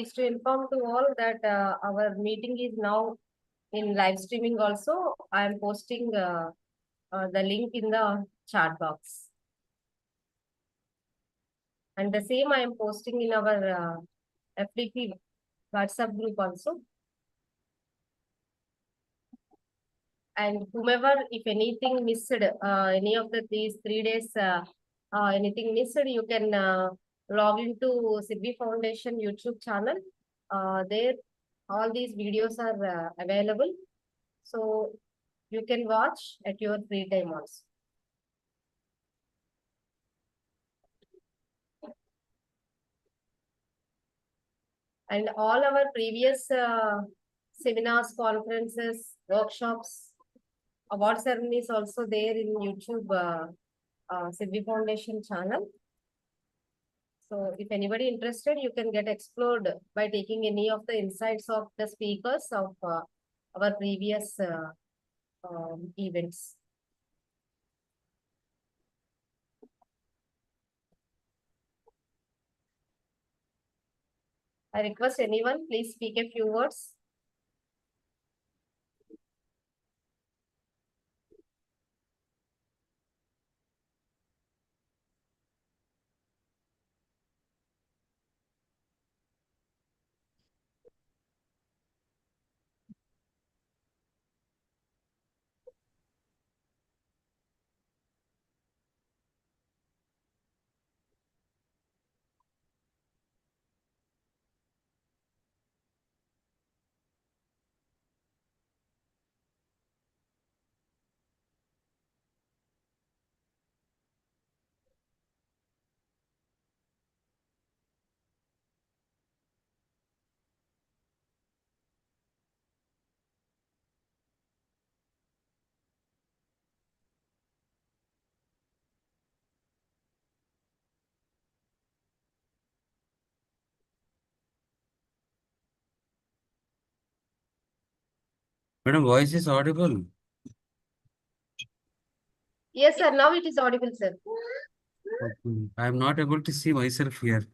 is to inform to all that our meeting is now in live streaming also. I am posting the link in the chat box. And the same I am posting in our FDP WhatsApp group also. And whomever, if anything missed, any of these 3 days, anything missed, you can log into Siddhi Foundation YouTube channel. There, all these videos are available. So you can watch at your free time also. And all our previous seminars, conferences, workshops, award ceremonies also there in YouTube Siddhi Foundation channel. So if anybody interested, you can get explored by taking any of the insights of the speakers of our previous events. I request anyone, please speak a few words. Madam, voice is audible. Yes, sir. Now it is audible, sir. Okay. I am not able to see myself here.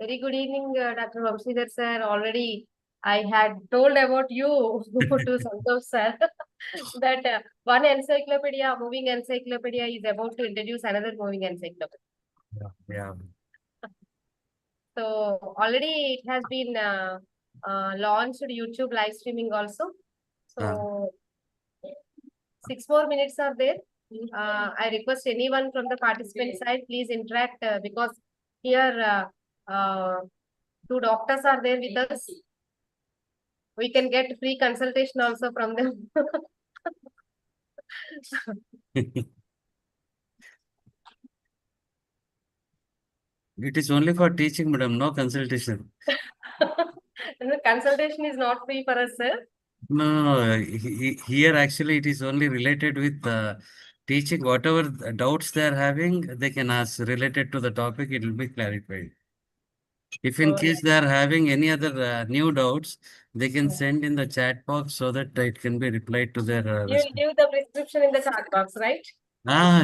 Very good evening, Dr. Vamshidhar sir. Already I had told about you to Santosh sir that one encyclopedia, moving encyclopedia, is about to introduce another moving encyclopedia. Yeah. So already it has been launched YouTube live streaming also. So 6 more minutes are there. I request anyone from the participant side, please interact because here two doctors are there with us. We can get free consultation also from them. It is only for teaching, madam, no consultation. The consultation is not free for us, sir. No, here actually it is only related with teaching. Whatever doubts they are having, they can ask related to the topic, it will be clarified. If in case they are having any other new doubts, they can send in the chat box so that it can be replied to their You will give the prescription in the chat box, right?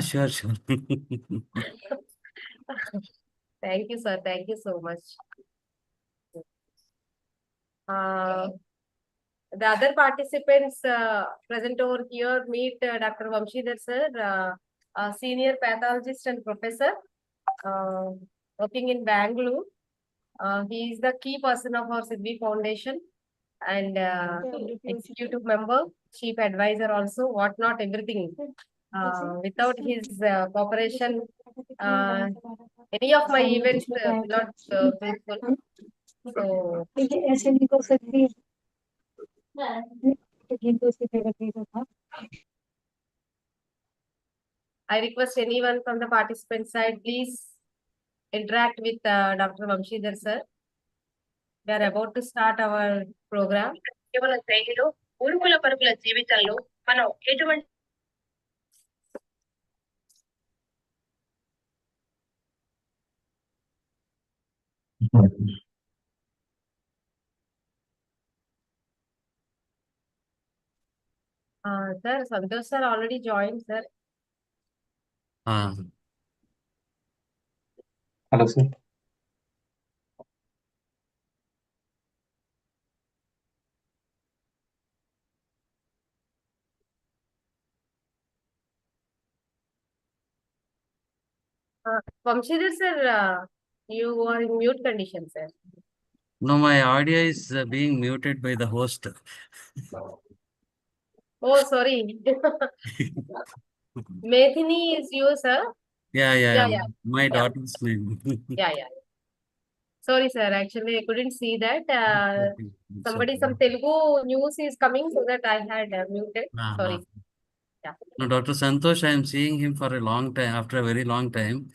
Sure. Thank you, sir. Thank you so much. The other participants present over here meet Dr. Vamshidhar sir, a senior pathologist and professor working in Bangalore. He is the key person of our Siddhi Foundation and executive member, chief advisor also, whatnot, everything. Without his cooperation, any of my events will not fruitful. So, I request anyone from the participant side, please interact with Dr. Vamshidhar sir. We are about to start our program. కేవలం శైలిలో ఊరుకుల పరుగుల జీవితంలో మనం ఎటువంటి sir, Santosh sir already joined, sir. Uh, Hello, sir. Vamshidhar sir, you are in mute condition, sir. no, my audio is being muted by the host. Oh, sorry. Methini is you, sir. Yeah, Yeah, yeah, yeah, my yeah, daughter's name. yeah. Sorry, sir. Actually, I couldn't see that. It's Somebody, okay. some Telugu news is coming, so that I had muted. Uh-huh. Sorry. Yeah. No, Dr. Santosh, I am seeing him for a long time, after a very long time.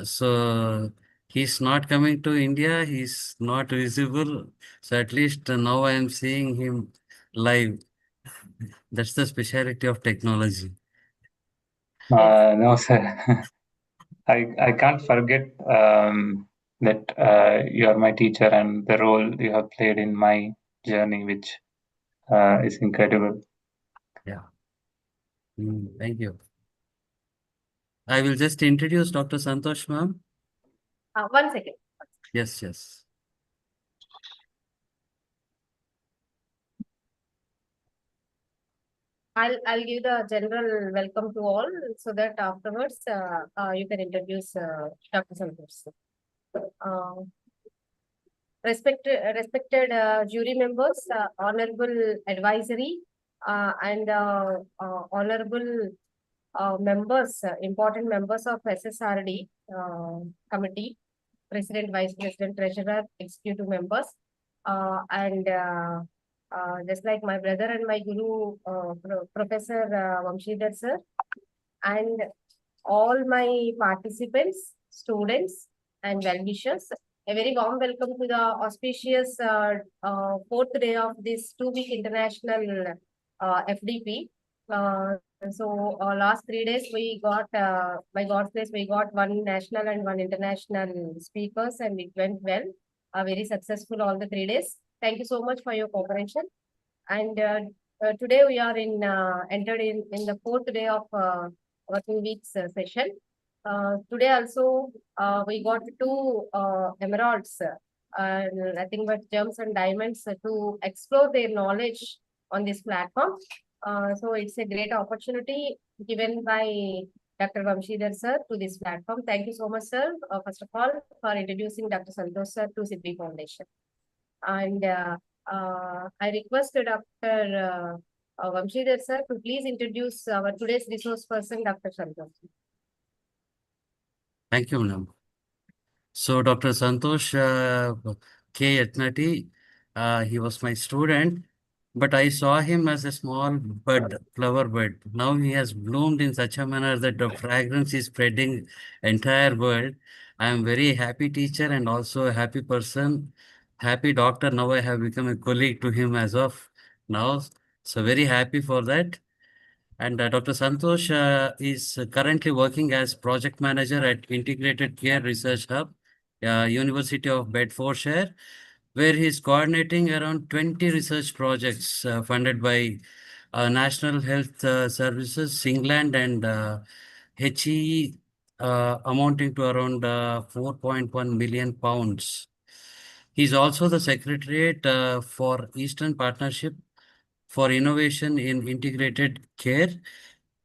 So he's not coming to India, he's not visible. So at least now I am seeing him live. That's the speciality of technology. Yes. No, sir. I can't forget that you are my teacher and the role you have played in my journey, which is incredible. Yeah. Thank you. I will just introduce Dr. Santosh, ma'am. 1 second. Yes, yes. I'll give the general welcome to all, so that afterwards you can introduce Dr. Santosh. Uh, respected jury members, honorable advisory, and honorable members, important members of SSRD committee, president, vice president, treasurer, executive members, and just like my brother and my guru, Professor Vamshidhar sir, and all my participants, students, and well-wishers. A very warm welcome to the auspicious fourth day of this 2-week international FDP. Last 3 days we got, by God's grace, we got one national and one international speakers, and it went well. Very successful all the 3 days. Thank you so much for your cooperation. And today we are entered in the fourth day of our 2 weeks session. Today also we got two emeralds, nothing but gems and diamonds, to explore their knowledge on this platform. So it's a great opportunity given by Dr. Vamshidhar sir to this platform. Thank you so much, sir, first of all, for introducing Dr. Santosh sir to Siddhi Foundation. And I requested Dr. Vamshidhar sir to please introduce our today's resource person, Dr. Santosh. Thank you, ma'am. So Dr. Santosh K. Yatnati, he was my student, but I saw him as a small bud, flower bud. Now he has bloomed in such a manner that the fragrance is spreading entire world. I am very happy teacher and also a happy person, happy doctor. Now I have become a colleague to him as of now. So very happy for that. And Dr. Santosh is currently working as project manager at Integrated Care Research Hub, University of Bedfordshire, where he is coordinating around 20 research projects funded by National Health Services, England, and HE, amounting to around 4.1 million pounds. He's also the secretariat for Eastern Partnership for Innovation in Integrated Care.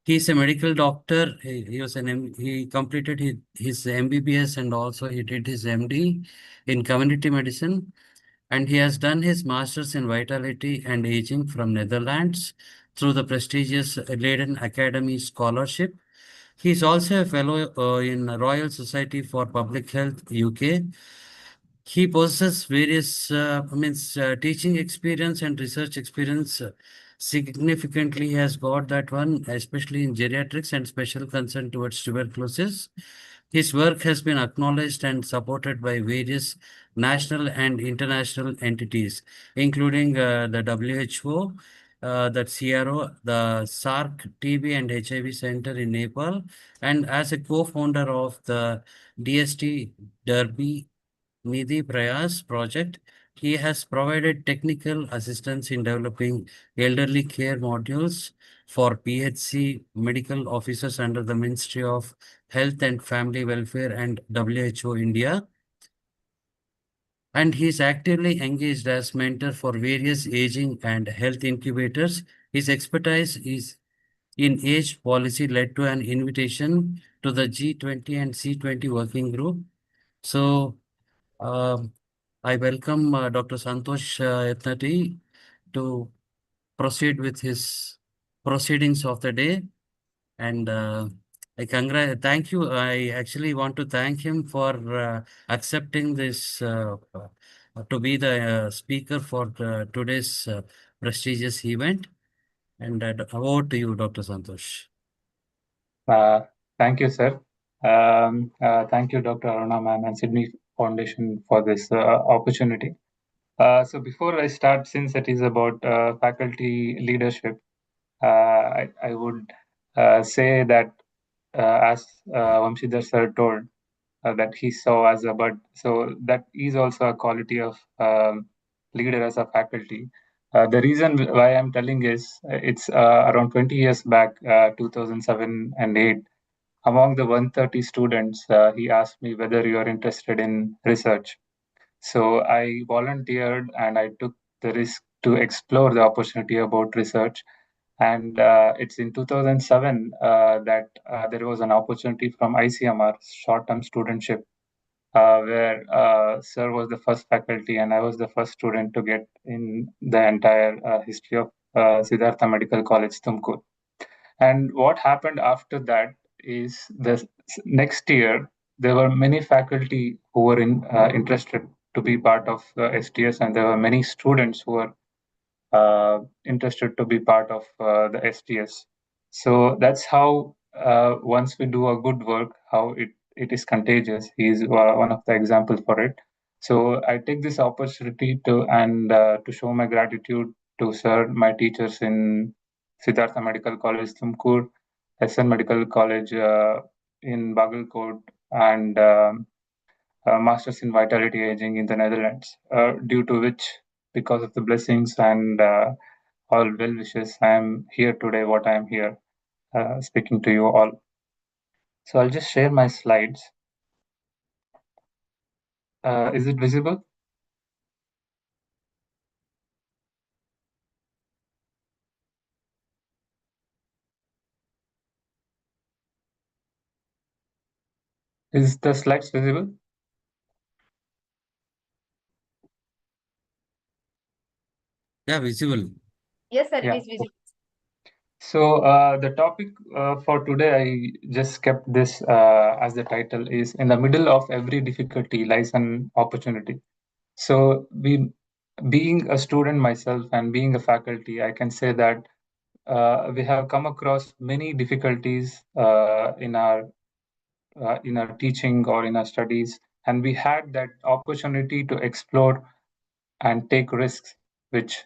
He's a medical doctor. He was he completed his MBBS and also he did his MD in community medicine. And he has done his master's in vitality and aging from Netherlands through the prestigious Leiden Academy Scholarship. He is also a fellow in Royal Society for Public Health, UK. He possesses various teaching experience and research experience. Significantly, he has got that one, especially in geriatrics and special concern towards tuberculosis. His work has been acknowledged and supported by various national and international entities, including the WHO, the CRO, the SARC TB and HIV Center in Nepal, and as a co-founder of the DST Derby Nidhi Prayas project, He has provided technical assistance in developing elderly care modules for PHC medical officers under the Ministry of Health and Family Welfare and WHO India. And he is actively engaged as mentor for various aging and health incubators. His expertise is in age policy led to an invitation to the G20 and C20 working group. So um I welcome Dr. Santosh Yatnati to proceed with his proceedings of the day. And thank you. I actually want to thank him for accepting this to be the speaker for today's prestigious event. And over to you, Dr. Santosh. Uh, Thank you, sir. Thank you, Dr. Aruna ma'am and Sydney Foundation for this opportunity. So before I start, since it is about faculty leadership, I would say that as Vamshidhar sir told, that he saw as a bud. So that is also a quality of leader as a faculty. The reason why I'm telling is it's around 20 years back, 2007 and 8. Among the 130 students, he asked me whether you are interested in research. So I volunteered and I took the risk to explore the opportunity about research. And it's in 2007 that there was an opportunity from ICMR, short-term studentship, where Sir was the first faculty and I was the first student to get in the entire history of Siddhartha Medical College, Tumkur. And what happened after that is the next year, there were many faculty who were interested to be part of STS, and there were many students who were interested to be part of the STS. So that's how once we do a good work, how it is contagious. He is one of the examples for it. So I take this opportunity to show my gratitude to Sir, my teachers in Siddhartha Medical College, Tumkur, SN Medical College in Bagalkot, and Masters in Vitality Aging in the Netherlands, due to which, because of the blessings and all well wishes, I am here today, what I am here speaking to you all. So I'll just share my slides. Is it visible? Is the slides visible? Yeah, visible. Yes, sir, it Yeah. is visible. So the topic for today, I just kept this as the title is in the middle of every difficulty lies an opportunity. So being a student myself and being a faculty, I can say that we have come across many difficulties in our teaching or in our studies, and we had that opportunity to explore and take risks, which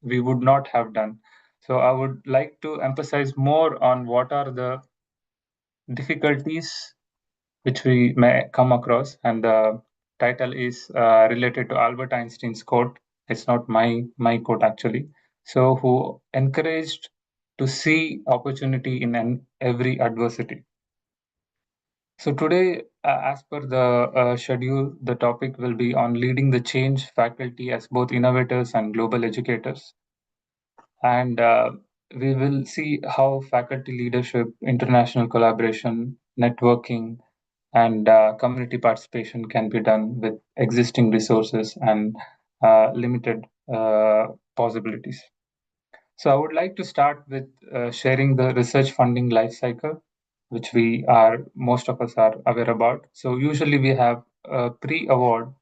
we would not have done. So I would like to emphasize more on what are the difficulties which we may come across, and the title is related to Albert Einstein's quote. It's not my quote actually. So who encouraged to see opportunity in every adversity. So today, as per the schedule, the topic will be on leading the change faculty as both innovators and global educators. And we will see how faculty leadership, international collaboration, networking, and community participation can be done with existing resources and limited possibilities. So I would like to start with sharing the research funding life cycle, which most of us are aware about. So usually we have a pre-award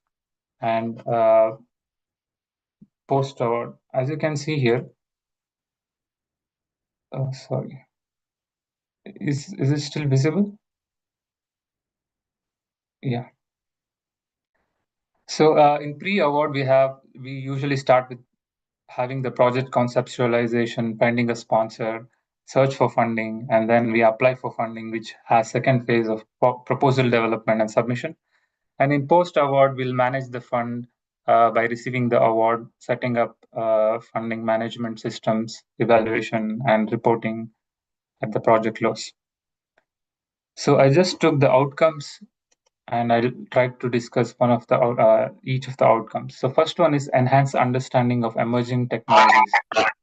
and post-award. As you can see here, sorry, is it still visible? Yeah. So in pre-award, we usually start with having the project conceptualization, finding a sponsor, search for funding, and then we apply for funding, which has second phase of proposal development and submission. And in post award, we'll manage the fund, by receiving the award, setting up funding management systems, evaluation, and reporting at the project close. So I just took the outcomes and I'll try to discuss one of the each of the outcomes. So first one is enhance understanding of emerging technologies.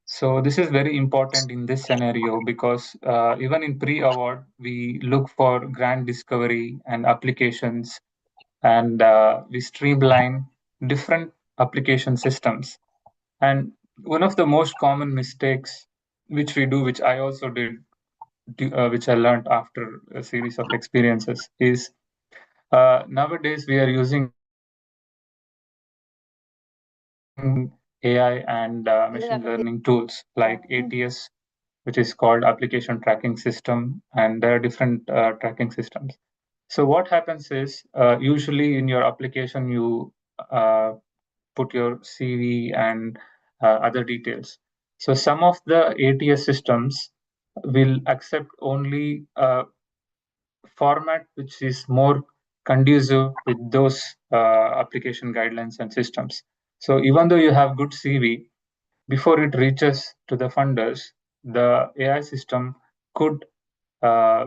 So this is very important in this scenario because even in pre-award, we look for grant discovery and applications, and we streamline different application systems. And one of the most common mistakes which we do, which I also did, which I learned after a series of experiences, is nowadays we are using AI and machine learning tools like ATS, which is called application tracking system, and there are different tracking systems. So what happens is usually in your application you put your CV and other details. So some of the ATS systems will accept only format which is more conducive with those application guidelines and systems. So even though you have good CV, before it reaches to the funders, the AI system could uh,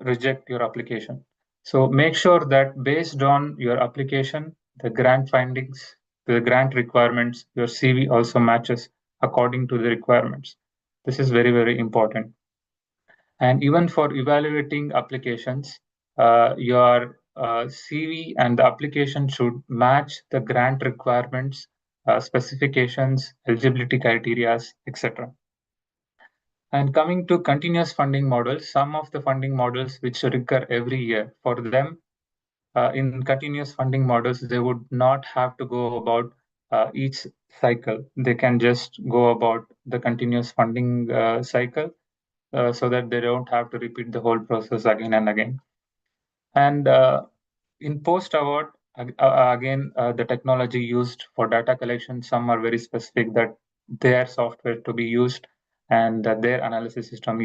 reject your application. So make sure that based on your application, the grant findings, the grant requirements, your CV also matches according to the requirements. This is very, very important. And even for evaluating applications, your CV and the application should match the grant requirements, specifications, eligibility criteria, etc. And coming to continuous funding models, some of the funding models which recur every year, for them, in continuous funding models, they would not have to go about each cycle. They can just go about the continuous funding cycle so that they don't have to repeat the whole process again and again. And in post-award, again, the technology used for data collection, some are very specific that their software to be used and their analysis system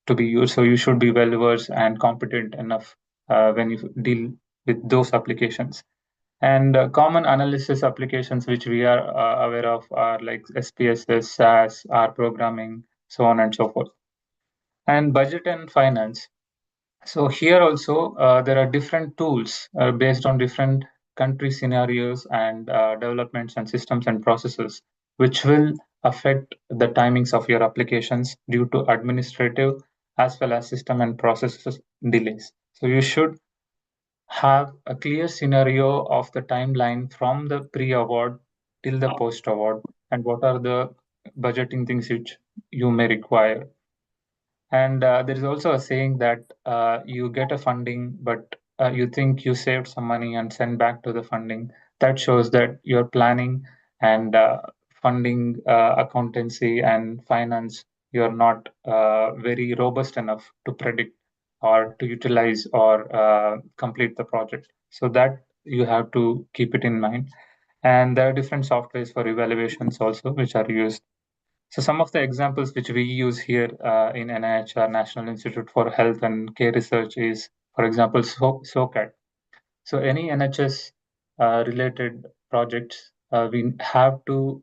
to be used. So you should be well versed and competent enough when you deal with those applications. And common analysis applications which we are aware of are like SPSS, SAS, R programming, so on and so forth. And budget and finance. So here also there are different tools based on different country scenarios and developments and systems and processes, which will affect the timings of your applications due to administrative as well as system and processes delays. So you should have a clear scenario of the timeline from the pre-award till the post-award and what are the budgeting things which you may require. And there is also a saying that you get a funding, but you think you saved some money and send back to the funding. That shows that your planning and funding, accountancy and finance, you're not very robust enough to predict or to utilize or complete the project. So that you have to keep it in mind. And there are different softwares for evaluations also, which are used. So some of the examples which we use here in NIH, National Institute for Health and Care Research, is, for example, SOCAT. So any NHS related projects, we have to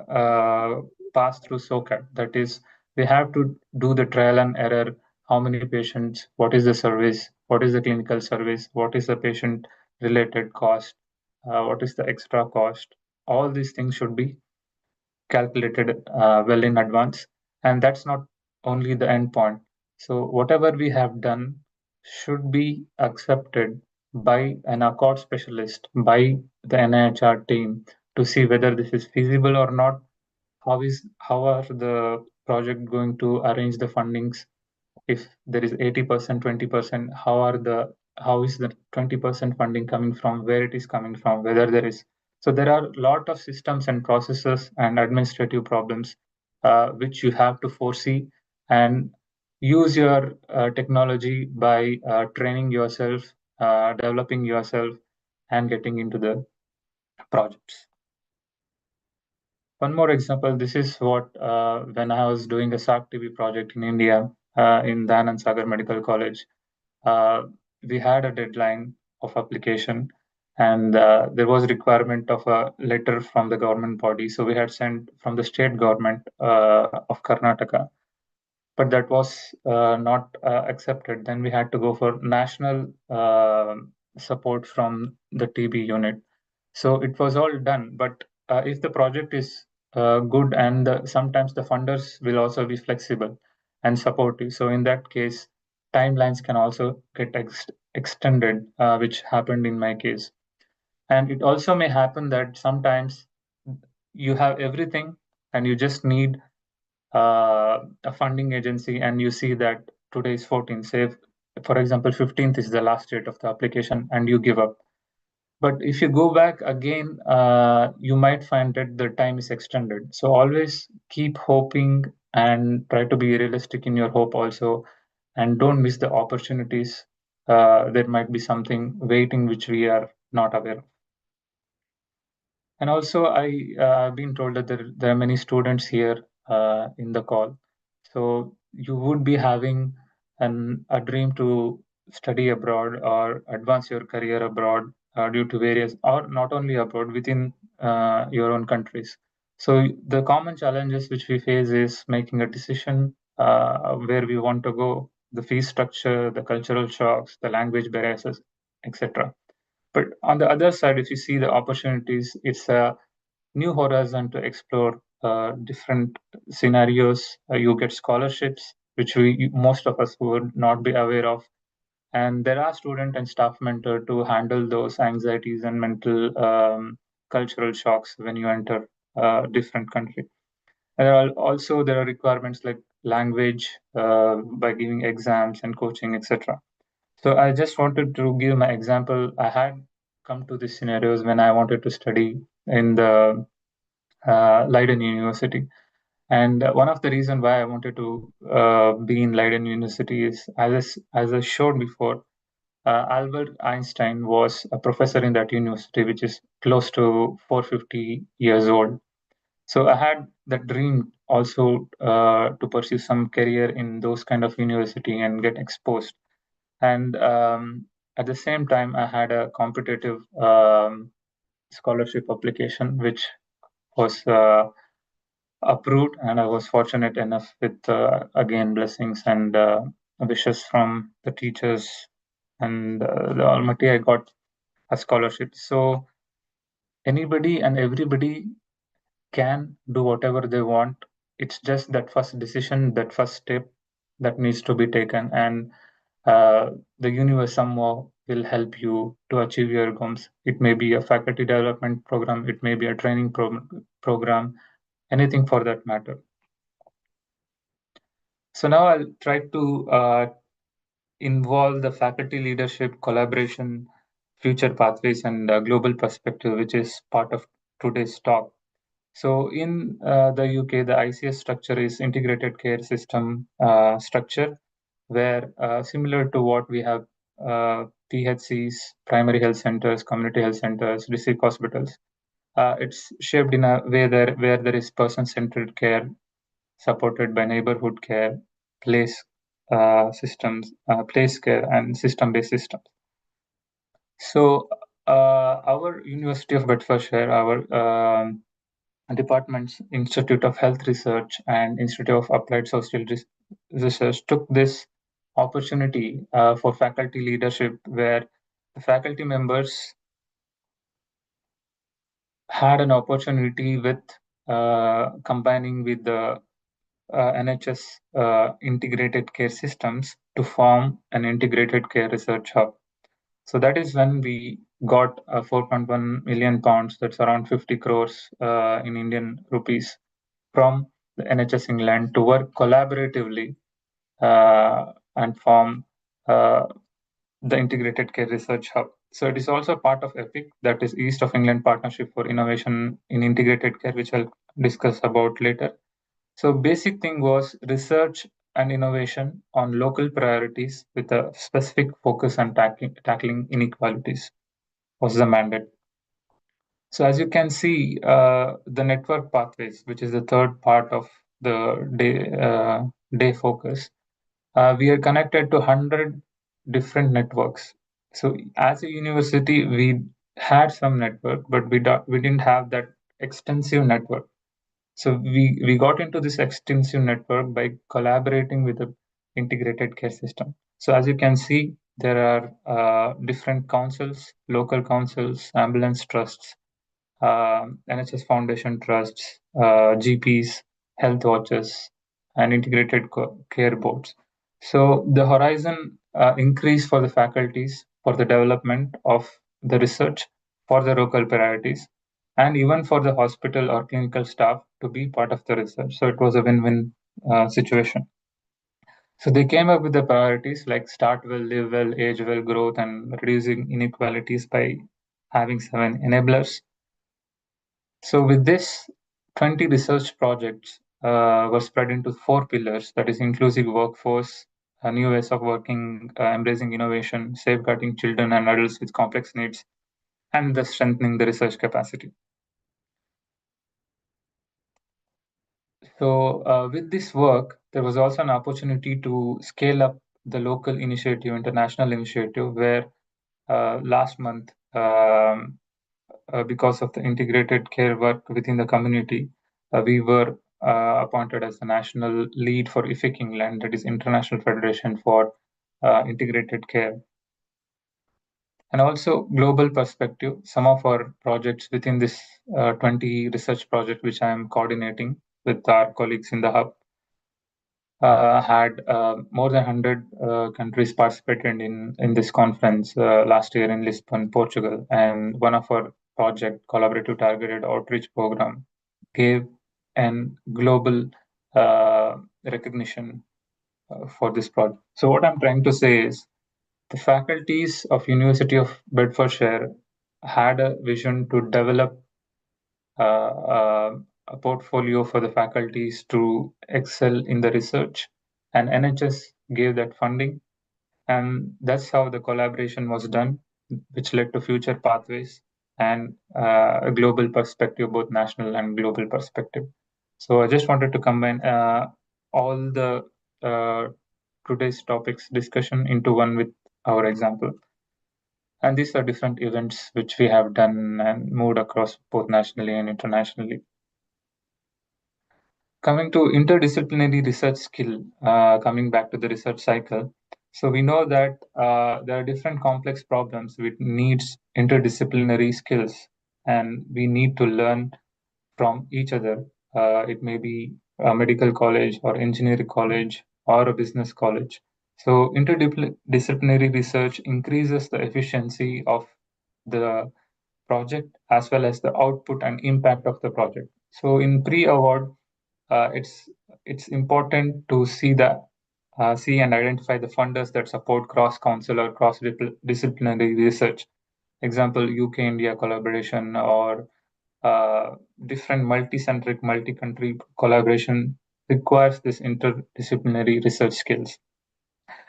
pass through SOCAT. That is, we have to do the trial and error. How many patients? What is the service? What is the clinical service? What is the patient related cost? What is the extra cost? All these things should be calculated well in advance. And that's not only the endpoint. So whatever we have done should be accepted by an accord specialist, by the NIHR team to see whether this is feasible or not. How are the project going to arrange the fundings? If there is 80%, 20%, how is the 20% funding coming from, where it is coming from, whether there is. So there are a lot of systems and processes and administrative problems which you have to foresee and use your technology by training yourself, developing yourself, and getting into the projects. One more example, this is what when I was doing a SARC TV project in India, in Danan Sagar Medical College, we had a deadline of application, and there was requirement of a letter from the government body. So we had sent from the state government of Karnataka, but that was not accepted. Then we had to go for national support from the TB unit. So it was all done. But if the project is good, and sometimes the funders will also be flexible and supportive. So in that case, timelines can also get extended, which happened in my case. And it also may happen that sometimes you have everything and you just need a funding agency, and you see that today is 14th, say, for example, 15th is the last date of the application, and you give up. But if you go back again, you might find that the time is extended. So always keep hoping and try to be realistic in your hope also, and don't miss the opportunities. There might be something waiting which we are not aware of. And also, I've been told that there are many students here in the call. So you would be having a dream to study abroad or advance your career abroad due to various, or not only abroad, within your own countries. So the common challenges which we face is making a decision where we want to go, the fee structure, the cultural shocks, the language barriers, etc. But on the other side, if you see the opportunities, it's a new horizon to explore different scenarios. You get scholarships, which most of us would not be aware of. And there are student and staff mentor to handle those anxieties and mental cultural shocks when you enter a different country. And there are requirements like language by giving exams and coaching, etc. So I just wanted to give my example. I had come to these scenarios when I wanted to study in the Leiden University. And one of the reasons why I wanted to be in Leiden University is, as I showed before, Albert Einstein was a professor in that university, which is close to 450 years old. So I had that dream also to pursue some career in those kind of university and get exposed. And at the same time, I had a competitive scholarship application, which was approved, and I was fortunate enough with again blessings and wishes from the teachers and the Almighty. I got a scholarship. So anybody and everybody can do whatever they want. It's just that first decision, that first step that needs to be taken, and the universe somehow will help you to achieve your goals. It may be a faculty development program, it may be a training program, anything for that matter. So now I'll try to involve the faculty leadership, collaboration, future pathways, and global perspective, which is part of today's talk. So in the UK, the ICS structure is integrated care system structure, where similar to what we have PHCs, primary health centers, community health centers, district hospitals. It's shaped in a way where there is person-centered care, supported by neighborhood care, place systems, place care, and system-based systems. So our University of Bedfordshire, our departments, Institute of Health Research and Institute of Applied Social Research, took this opportunity for faculty leadership, where the faculty members had an opportunity with combining with the NHS integrated care systems to form an integrated care research hub. So that is when we got 4.1 million pounds, that's around 50 crores in Indian rupees, from the NHS England to work collaboratively and form the Integrated Care Research Hub. So it is also part of EPIC, that is East of England Partnership for Innovation in Integrated Care, which I'll discuss about later. So basic thing was research and innovation on local priorities with a specific focus on tackling inequalities was the mandate. So as you can see, the network pathways, which is the third part of the day focus, we are connected to 100 different networks. So as a university, we had some network, but we didn't have that extensive network. So we got into this extensive network by collaborating with the integrated care system. So as you can see, there are different councils, local councils, ambulance trusts, NHS Foundation trusts, GPs, health watches, and integrated care boards. So the horizon increase for the faculties for the development of the research for the local priorities, and even for the hospital or clinical staff to be part of the research. So it was a win-win situation. So they came up with the priorities like start well, live well, age well, growth, and reducing inequalities by having 7 enablers. So with this, 20 research projects were spread into 4 pillars, that is inclusive workforce, new ways of working, embracing innovation, safeguarding children and adults with complex needs, and thus strengthening the research capacity. So with this work, there was also an opportunity to scale up the local initiative, international initiative, where last month, because of the integrated care work within the community, we were appointed as the national lead for IFIC England, that is International Federation for Integrated Care. And also global perspective, some of our projects within this 20 research project, which I am coordinating with our colleagues in the hub, had more than 100 countries participated in this conference last year in Lisbon, Portugal. And one of our project, Collaborative Targeted Outreach Program, gave an global recognition for this project. So what I'm trying to say is the faculties of University of Bedfordshire had a vision to develop a portfolio for the faculties to excel in the research, and NHS gave that funding, and that's how the collaboration was done, which led to future pathways and a global perspective, both national and global perspective. So I just wanted to combine all the today's topics discussion into one with our example. And these are different events which we have done and moved across both nationally and internationally. Coming to interdisciplinary research skill, coming back to the research cycle. So we know that there are different complex problems which needs interdisciplinary skills, and we need to learn from each other. It may be a medical college or engineering college or a business college. So interdisciplinary research increases the efficiency of the project as well as the output and impact of the project. So in pre-award, it's important to see and identify the funders that support cross-council or cross-disciplinary research. Example, UK-India collaboration or different multi-centric, multi-country collaboration requires this interdisciplinary research skills.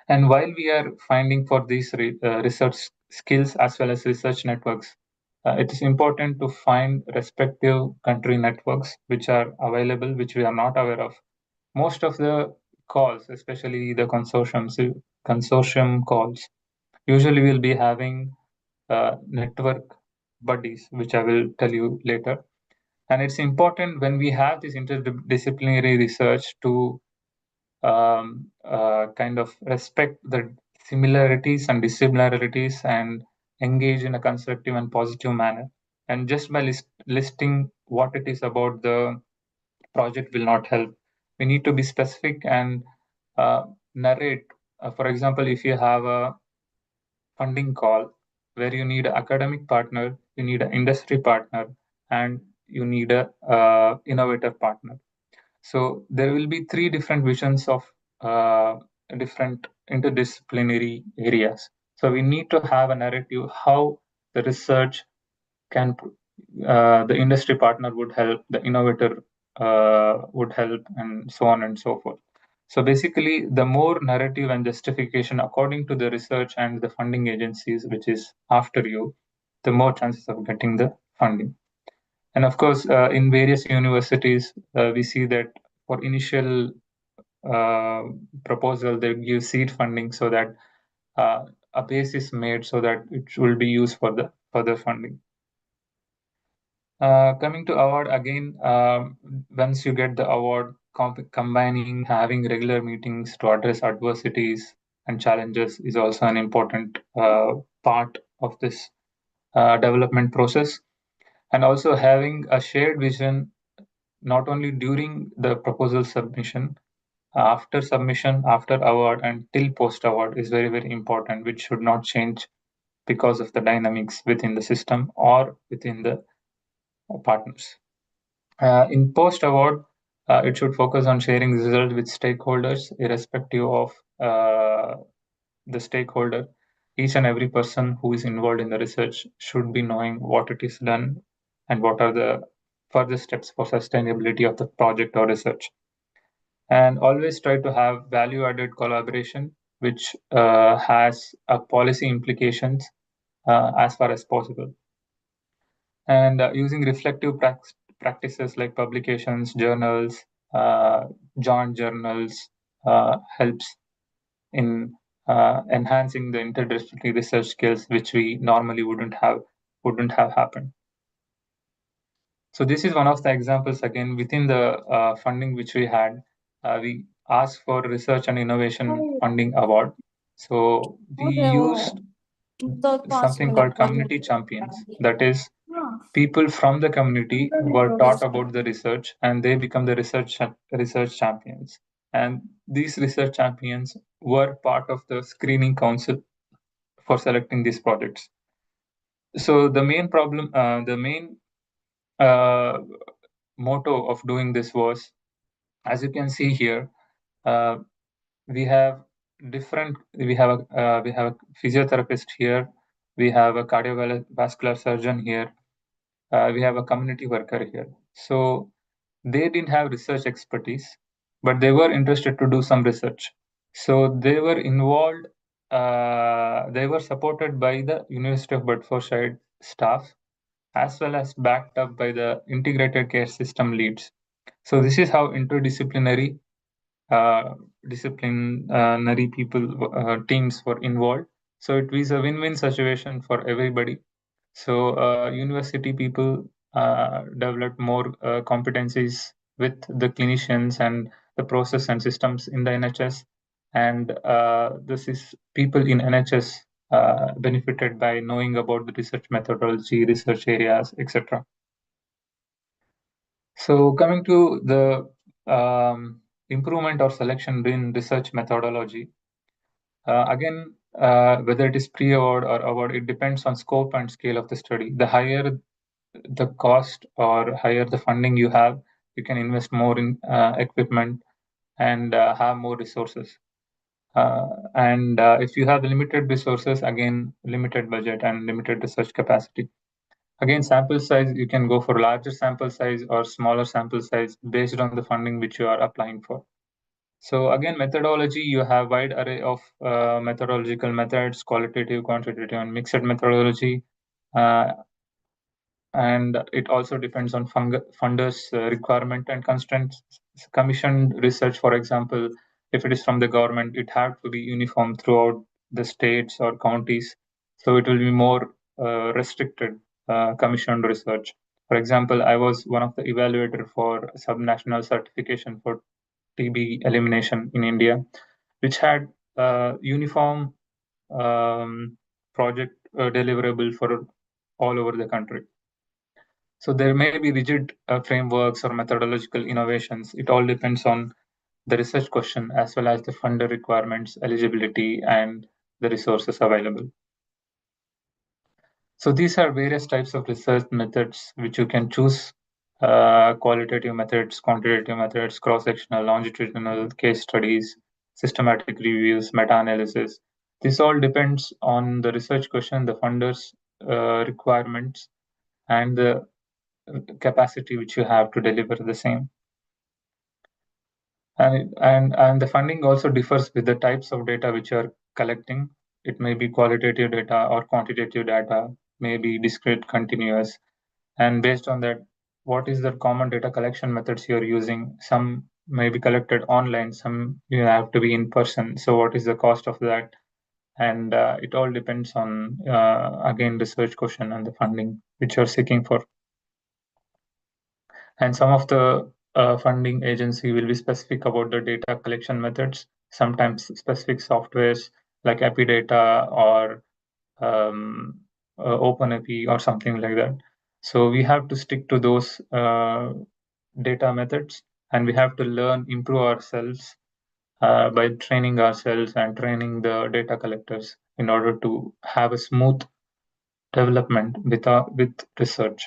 And while we are finding for these research skills as well as research networks, it is important to find respective country networks which are available, which we are not aware of. Most of the calls, especially the consortium calls, usually will be having network buddies, which I will tell you later. And it's important when we have this interdisciplinary research to kind of respect the similarities and dissimilarities and engage in a constructive and positive manner. And just by listing what it is about the project will not help. We need to be specific and narrate. For example, if you have a funding call where you need an academic partner, you need an industry partner, and you need a innovator partner. So there will be 3 different visions of different interdisciplinary areas. So we need to have a narrative how the research can the industry partner would help, the innovator would help, and so on and so forth. So basically, the more narrative and justification according to the research and the funding agencies, which is after you, the more chances of getting the funding. And of course, in various universities, we see that for initial uh, proposal, they give seed funding so that a base is made so that it will be used for the further funding. Coming to award again, once you get the award, combining having regular meetings to address adversities and challenges is also an important part of this development process. And also having a shared vision, not only during the proposal submission, after submission, after award, and till post award is very, very important, which should not change because of the dynamics within the system or within the partners. In post award, it should focus on sharing results with stakeholders, irrespective of the stakeholder. Each and every person who is involved in the research should be knowing what it is done and what are the further steps for sustainability of the project or research. And always try to have value added collaboration, which has a policy implications as far as possible. And using reflective practices like publications, journals, joint journals helps in enhancing the interdisciplinary research skills, which we normally wouldn't have happened. So this is one of the examples again within the funding which we had. We asked for research and innovation funding award. So we used something called community champions. That is, people from the community were taught about the research and they become the research champions. And these research champions were part of the screening council for selecting these projects. So the main motto of doing this was, as you can see here, uh, we have we have a physiotherapist here, we have a cardiovascular surgeon here, we have a community worker here. So they didn't have research expertise, but they were interested to do some research. So they were involved, they were supported by the University of Bedfordshire staff, as well as backed up by the integrated care system leads. So this is how interdisciplinary disciplinary teams were involved. So it was a win-win situation for everybody. So university people developed more competencies with the clinicians and the process and systems in the NHS, and this is people in NHS benefited by knowing about the research methodology, research areas, etc. So coming to the improvement or selection in research methodology, again, whether it is pre-award or award, it depends on scope and scale of the study. The higher the cost or higher the funding you have, you can invest more in equipment and have more resources. And if you have limited resources, again, limited budget and limited research capacity. Again, sample size, you can go for larger sample size or smaller sample size based on the funding which you are applying for. So again, methodology, you have wide array of methodological methods, qualitative, quantitative, and mixed methodology. And it also depends on funders' requirement and constraints. Commissioned research, for example, if it is from the government, it had to be uniform throughout the states or counties. So it will be more restricted commissioned research. For example, I was one of the evaluator for subnational certification for TB elimination in India, which had uniform project deliverable for all over the country. So there may be rigid frameworks or methodological innovations. It all depends on the research question as well as the funder requirements, eligibility, and the resources available. So these are various types of research methods which you can choose: qualitative methods, quantitative methods, cross-sectional, longitudinal, case studies, systematic reviews, meta-analysis. This all depends on the research question, the funders' requirements, and the capacity which you have to deliver the same. And the funding also differs with the types of data which you are collecting. It may be qualitative data or quantitative data, may be discrete, continuous, and based on that, what is the common data collection methods you're using? Some may be collected online, some you have to be in person. So what is the cost of that? And it all depends on, again, research question and the funding which you're seeking for. And some of the funding agency will be specific about the data collection methods, sometimes specific softwares like Epidata or OpenAPI or something like that. So we have to stick to those data methods, and we have to learn, improve ourselves by training ourselves and training the data collectors in order to have a smooth development with research.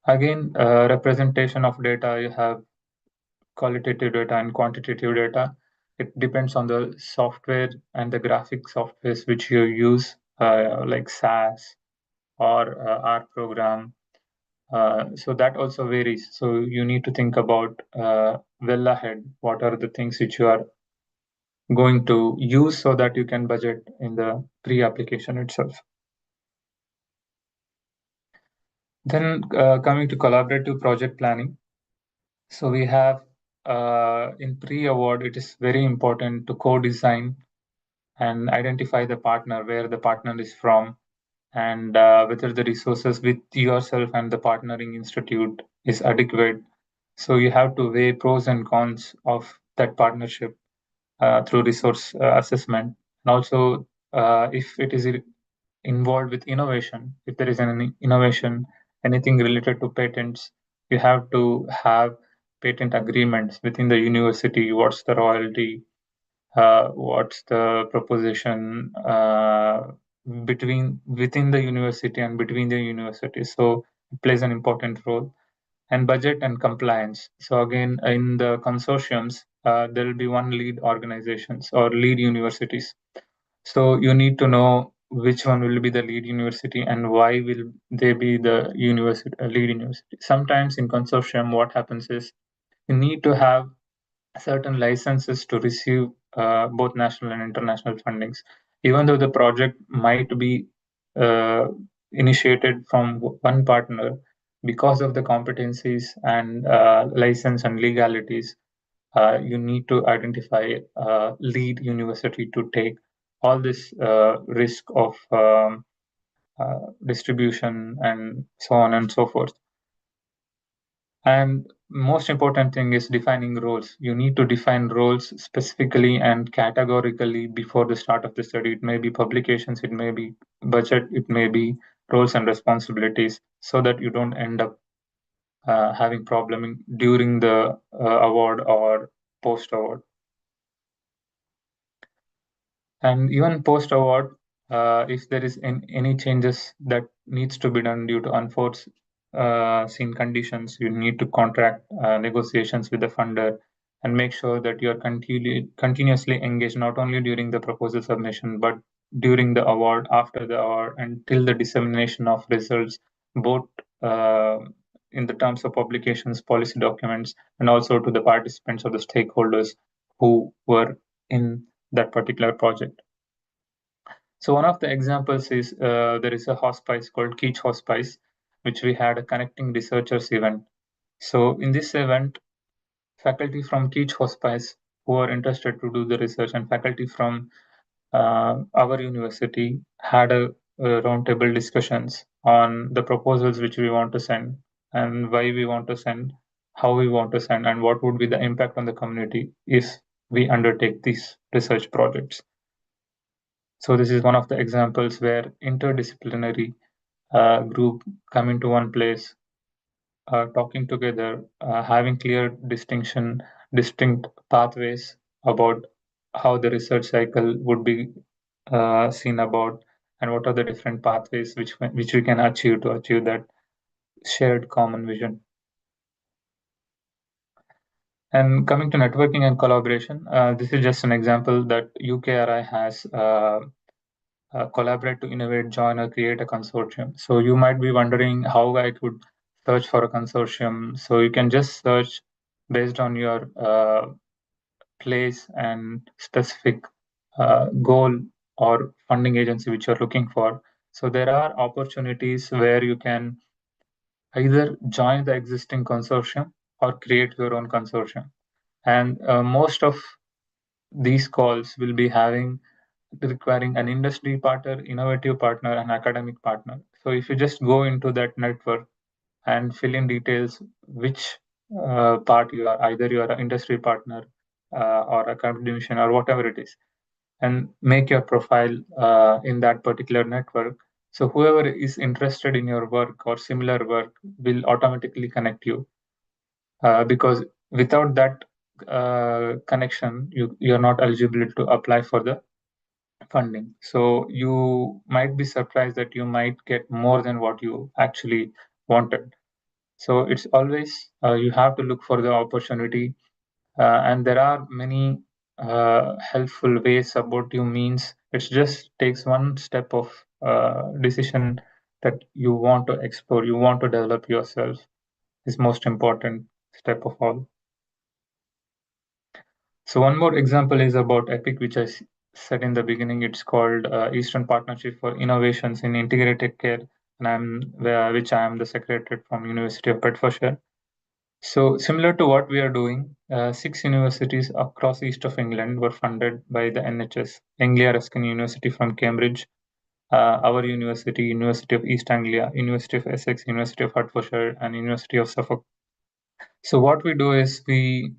Again, representation of data, you have qualitative data and quantitative data. It depends on the software and the graphic softwares which you use, like SAS or R program. So that also varies. So you need to think about well ahead, what are the things which you are going to use so that you can budget in the pre-application itself. Then coming to collaborative project planning. So we have in pre-award, it is very important to co-design and identify the partner, where the partner is from, and whether the resources with yourself and the partnering institute is adequate. So you have to weigh pros and cons of that partnership through resource assessment. And also, if it is involved with innovation, if there is an innovation, anything related to patents, you have to have patent agreements within the university. What's the royalty? What's the proposition within the university and between the universities? So it plays an important role. And budget and compliance. So again, in the consortiums, there will be one lead organizations or lead universities. So you need to know which one will be the lead university and why will they be the lead university. Sometimes in consortium, what happens is you need to have certain licenses to receive both national and international fundings, even though the project might be uh, initiated from one partner. Because of the competencies and license and legalities, you need to identify lead university to take all this risk of distribution and so on and so forth. And most important thing is defining roles. You need to define roles specifically and categorically before the start of the study. It may be publications, it may be budget, it may be roles and responsibilities, so that you don't end up having problem during the award or post award. And even post award, if there is any changes that needs to be done due to unforeseen conditions, you need to contract negotiations with the funder and make sure that you are continuously engaged, not only during the proposal submission, but during the award, after the award, until the dissemination of results, both in the terms of publications, policy documents, and also to the participants or the stakeholders who were in that particular project. So one of the examples is there is a hospice called Keach Hospice, which we had a connecting researchers event. So in this event, faculty from Keach Hospice who are interested to do the research and faculty from our university had a roundtable discussions on the proposals which we want to send and why we want to send, how we want to send, and what would be the impact on the community if we undertake these research projects. So this is one of the examples where interdisciplinary group come into one place, talking together, having clear distinct pathways about how the research cycle would be seen about, and what are the different pathways which we can achieve to achieve that shared common vision. And coming to networking and collaboration, this is just an example that UKRI has collaborate to innovate, join, or create a consortium. So you might be wondering how I could search for a consortium. So you can just search based on your place and specific goal or funding agency which you're looking for. So there are opportunities where you can either join the existing consortium or create your own consortium. And most of these calls will be requiring an industry partner, innovative partner, and academic partner. So if you just go into that network and fill in details which part you are, either you are an industry partner or academician or whatever it is, and make your profile in that particular network. So whoever is interested in your work or similar work will automatically connect you, because without that connection, you're not eligible to apply for the funding. So you might be surprised that you might get more than what you actually wanted. So it's always you have to look for the opportunity, and there are many helpful ways about you. Means it just takes one step of decision that you want to explore, you want to develop yourself, is most important step of all. So one more example is about EPIC, which I said in the beginning. It's called Eastern Partnership for Innovations in Integrated Care, and which I am the secretary from University of Bedfordshire. So similar to what we are doing, 6 universities across east of England were funded by the NHS. Anglia Ruskin University from Cambridge, our university, University of East Anglia, University of Essex, University of Hertfordshire, and University of Suffolk. So what we do is we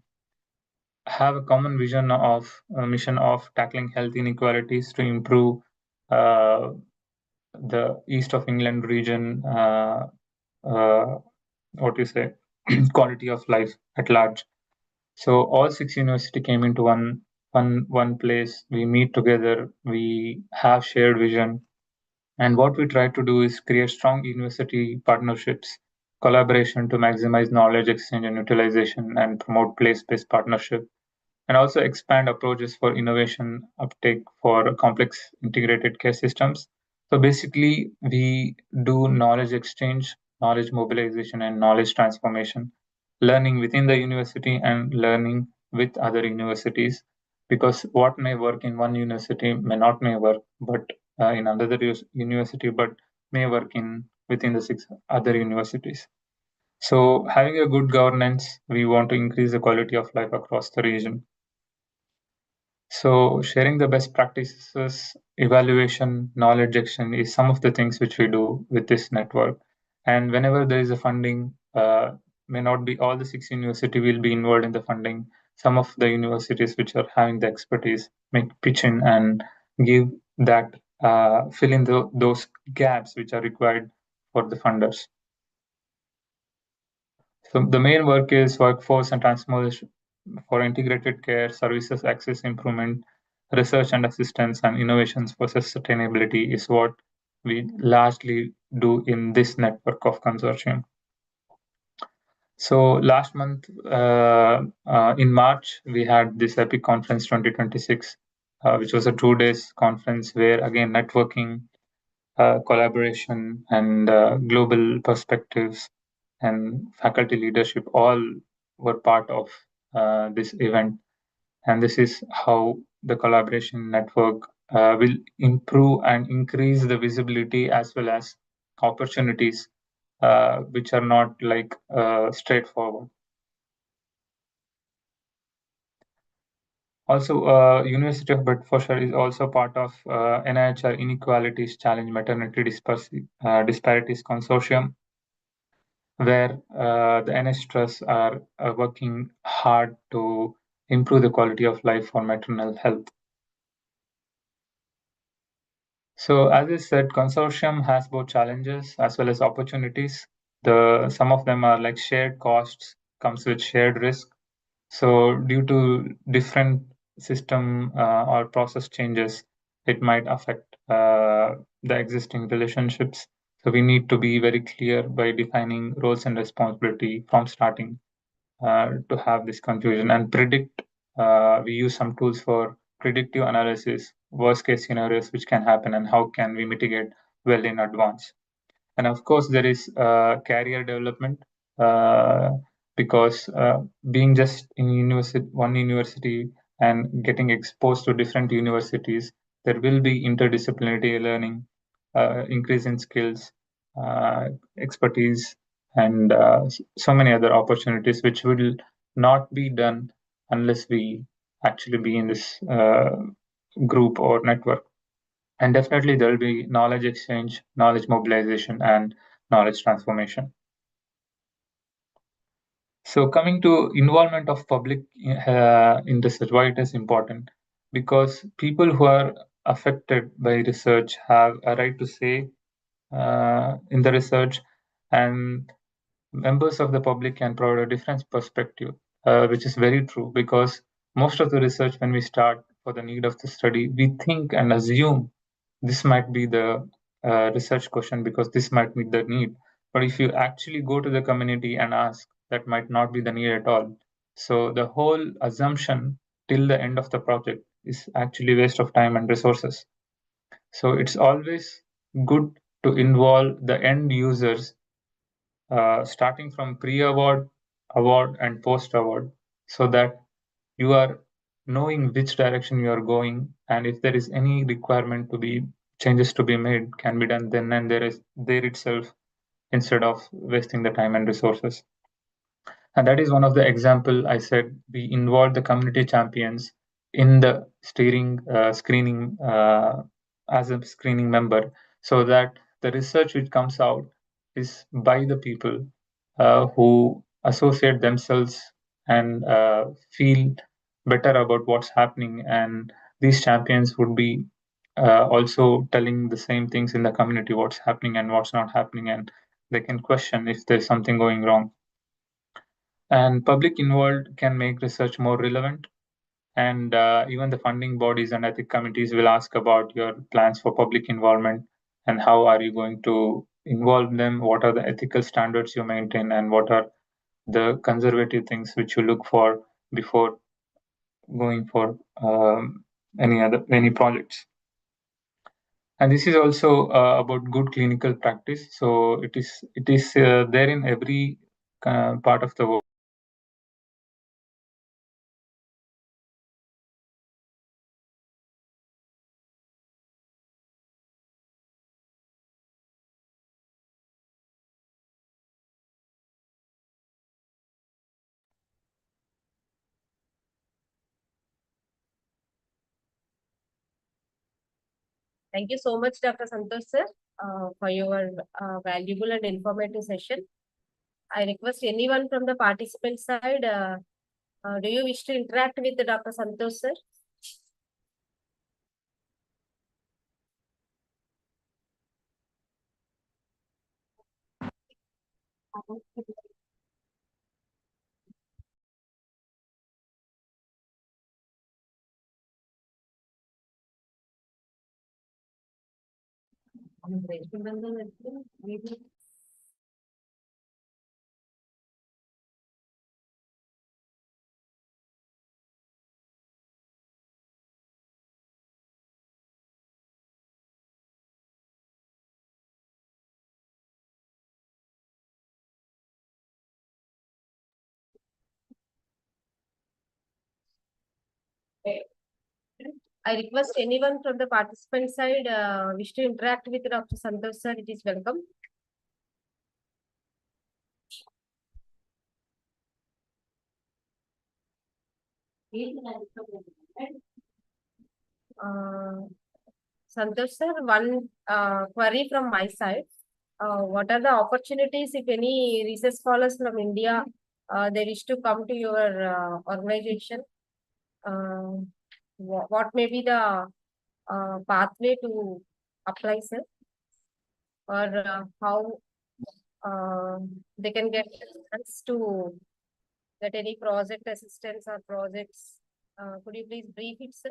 have a common vision of mission of tackling health inequalities to improve uh, the East of England region, what you say, quality of life at large. So all 6 university came into one place. We meet together. We have shared vision, and what we try to do is create strong university partnerships, collaboration to maximize knowledge exchange and utilization, and promote place-based partnership, and also expand approaches for innovation uptake for complex integrated care systems. So basically, we do knowledge exchange, knowledge mobilization, and knowledge transformation, learning within the university and learning with other universities, because what may work in one university may work, but in another university, but may work in within the 6 other universities. So having a good governance, we want to increase the quality of life across the region. So sharing the best practices, evaluation, knowledge exchange is some of the things which we do with this network. And whenever there is a funding, may not be all the 6 university will be involved in the funding. Some of the universities which are having the expertise make pitch in and give that, fill in those gaps which are required for the funders. So the main work is workforce and transformation for integrated care, services access improvement, research and assistance, and innovations for sustainability is what we largely do in this network of consortium. So last month, in March, we had this EPIC Conference 2026, which was a 2 days conference where again networking, collaboration, and global perspectives and faculty leadership all were part of this event. And this is how the collaboration network will improve and increase the visibility as well as opportunities, which are not like straightforward. Also, University of Bedfordshire is also part of NIHR Inequalities Challenge Maternity Disparities Consortium, where the NH trusts are working hard to improve the quality of life for maternal health. So as I said, consortium has both challenges as well as opportunities. Some of them are like shared costs comes with shared risk. So due to different system or process changes, it might affect the existing relationships. So we need to be very clear by defining roles and responsibility from starting to have this confusion and predict. We use some tools for predictive analysis, worst case scenarios which can happen, and how can we mitigate well in advance. And of course, there is career development, uh, because being just in one university and getting exposed to different universities, there will be interdisciplinary learning, increase in skills, expertise, and so many other opportunities which will not be done unless we actually be in this group or network. And definitely there will be knowledge exchange, knowledge mobilization, and knowledge transformation. So coming to involvement of public in research, why it is important? Because people who are affected by research have a right to say in the research, and members of the public can provide a different perspective, which is very true, because most of the research, when we start for the need of the study, we think and assume this might be the research question because this might meet the need. But if you actually go to the community and ask, that might not be the need at all. So the whole assumption till the end of the project is actually waste of time and resources. So it's always good to involve the end users, starting from pre-award, award, and post-award, so that you are knowing which direction you are going, and if there is any requirement to be changes to be made, can be done then and there itself, instead of wasting the time and resources. And that is one of the example I said. We involved the community champions in the steering screening as a screening member, so that the research which comes out is by the people who associate themselves and feel better about what's happening. And these champions would be also telling the same things in the community, what's happening and what's not happening, and they can question if there's something going wrong. And public involved can make research more relevant. And even the funding bodies and ethic committees will ask about your plans for public involvement, and how are you going to involve them, what are the ethical standards you maintain, and what are the conservative things which you look for before going for any projects. And this is also about good clinical practice. So it is there in every part of the world. Thank you so much, Dr. Santosh sir, for your valuable and informative session. I request anyone from the participant side, do you wish to interact with Dr. Santosh sir? I request anyone from the participant side wish to interact with Dr. Santosh sir, it is welcome. Santosh sir, one query from my side. What are the opportunities, if any research scholars from India they wish to come to your organization? What may be the pathway to apply, sir? Or how they can get a chance to get any project assistance or projects? Could you please brief it, sir?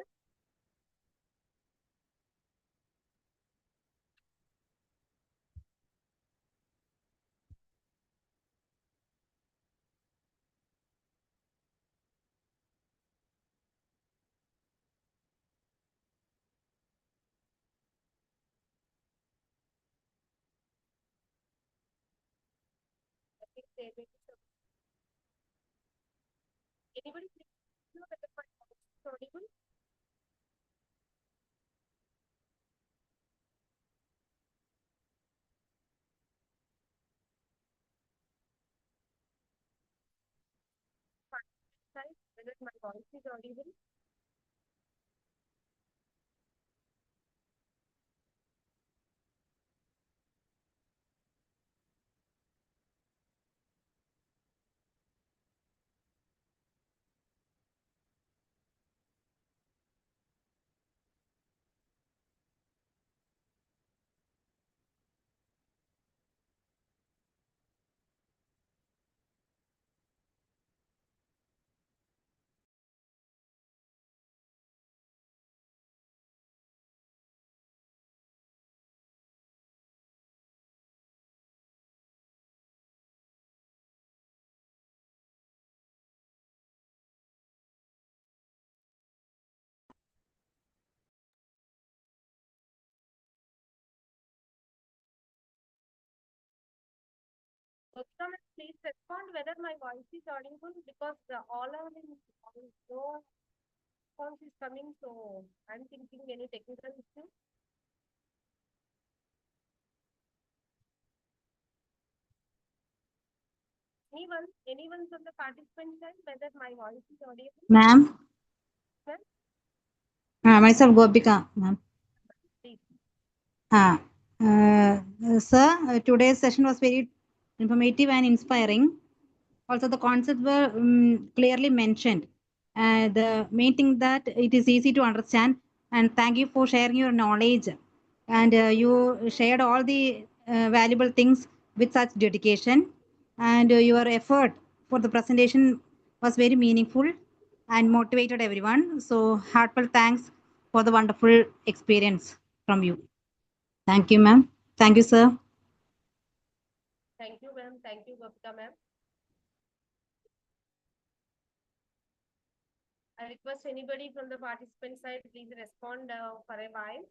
I think there may be some. Anybody know whether my voice is audible? Side, whether my voice is audible? Gopika, please respond whether my voice is audible because all are in no response is coming. So I'm thinking any technical issue. Anyone from the participant side, whether my voice is audible? Ma'am, Ma'am, myself Gopika, ma'am. please. Sir, today's session was very informative and inspiring. Also, the concepts were clearly mentioned. The main thing that it is easy to understand. And thank you for sharing your knowledge. And you shared all the valuable things with such dedication. And your effort for the presentation was very meaningful and motivated everyone. So, heartfelt thanks for the wonderful experience from you. Thank you, ma'am. Thank you, sir. Thank you, ma'am. Thank you, Gopika, ma'am. I request anybody from the participant side, please respond for a while.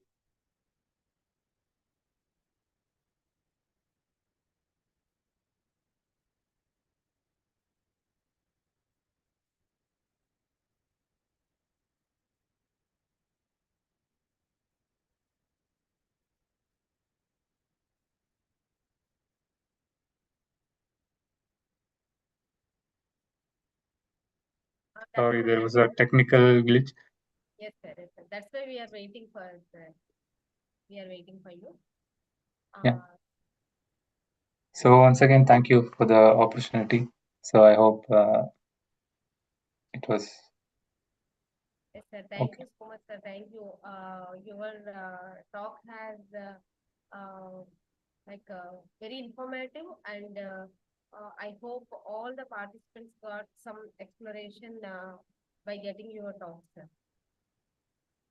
Sorry, there was a technical glitch. Yes, sir. Yes, sir. That's why we are waiting for you. Yeah. So once again, thank you for the opportunity. So I hope it was Yes, sir. Thank okay. you so much, sir. Thank you. Your talk has very informative, and I hope all the participants got some exploration by getting your talk, sir.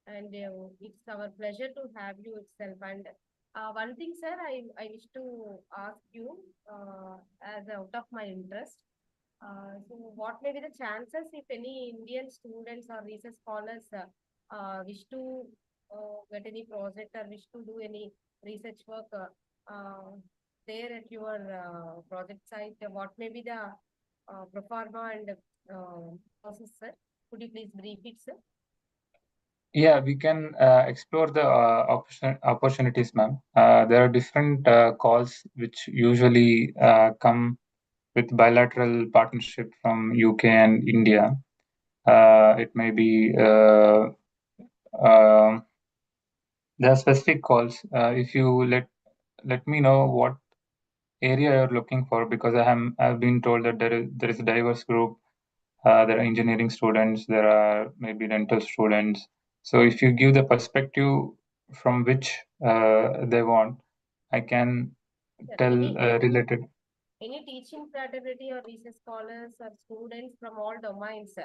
And it's our pleasure to have you itself. And one thing, sir, I wish to ask you as out of my interest. So what may be the chances if any Indian students or research scholars wish to get any project or wish to do any research work there at your project site? What may be the pro forma and process, sir? Could you please brief it, sir? Yeah, we can explore the opportunities, ma'am. There are different calls which usually come with bilateral partnership from UK and India. It may be there are specific calls. If you let me know what area you're looking for, because I've been told that there is a diverse group. There are engineering students, there are maybe dental students. So if you give the perspective from which they want, I can tell related. Any teaching fraternity or research scholars or students from all domains.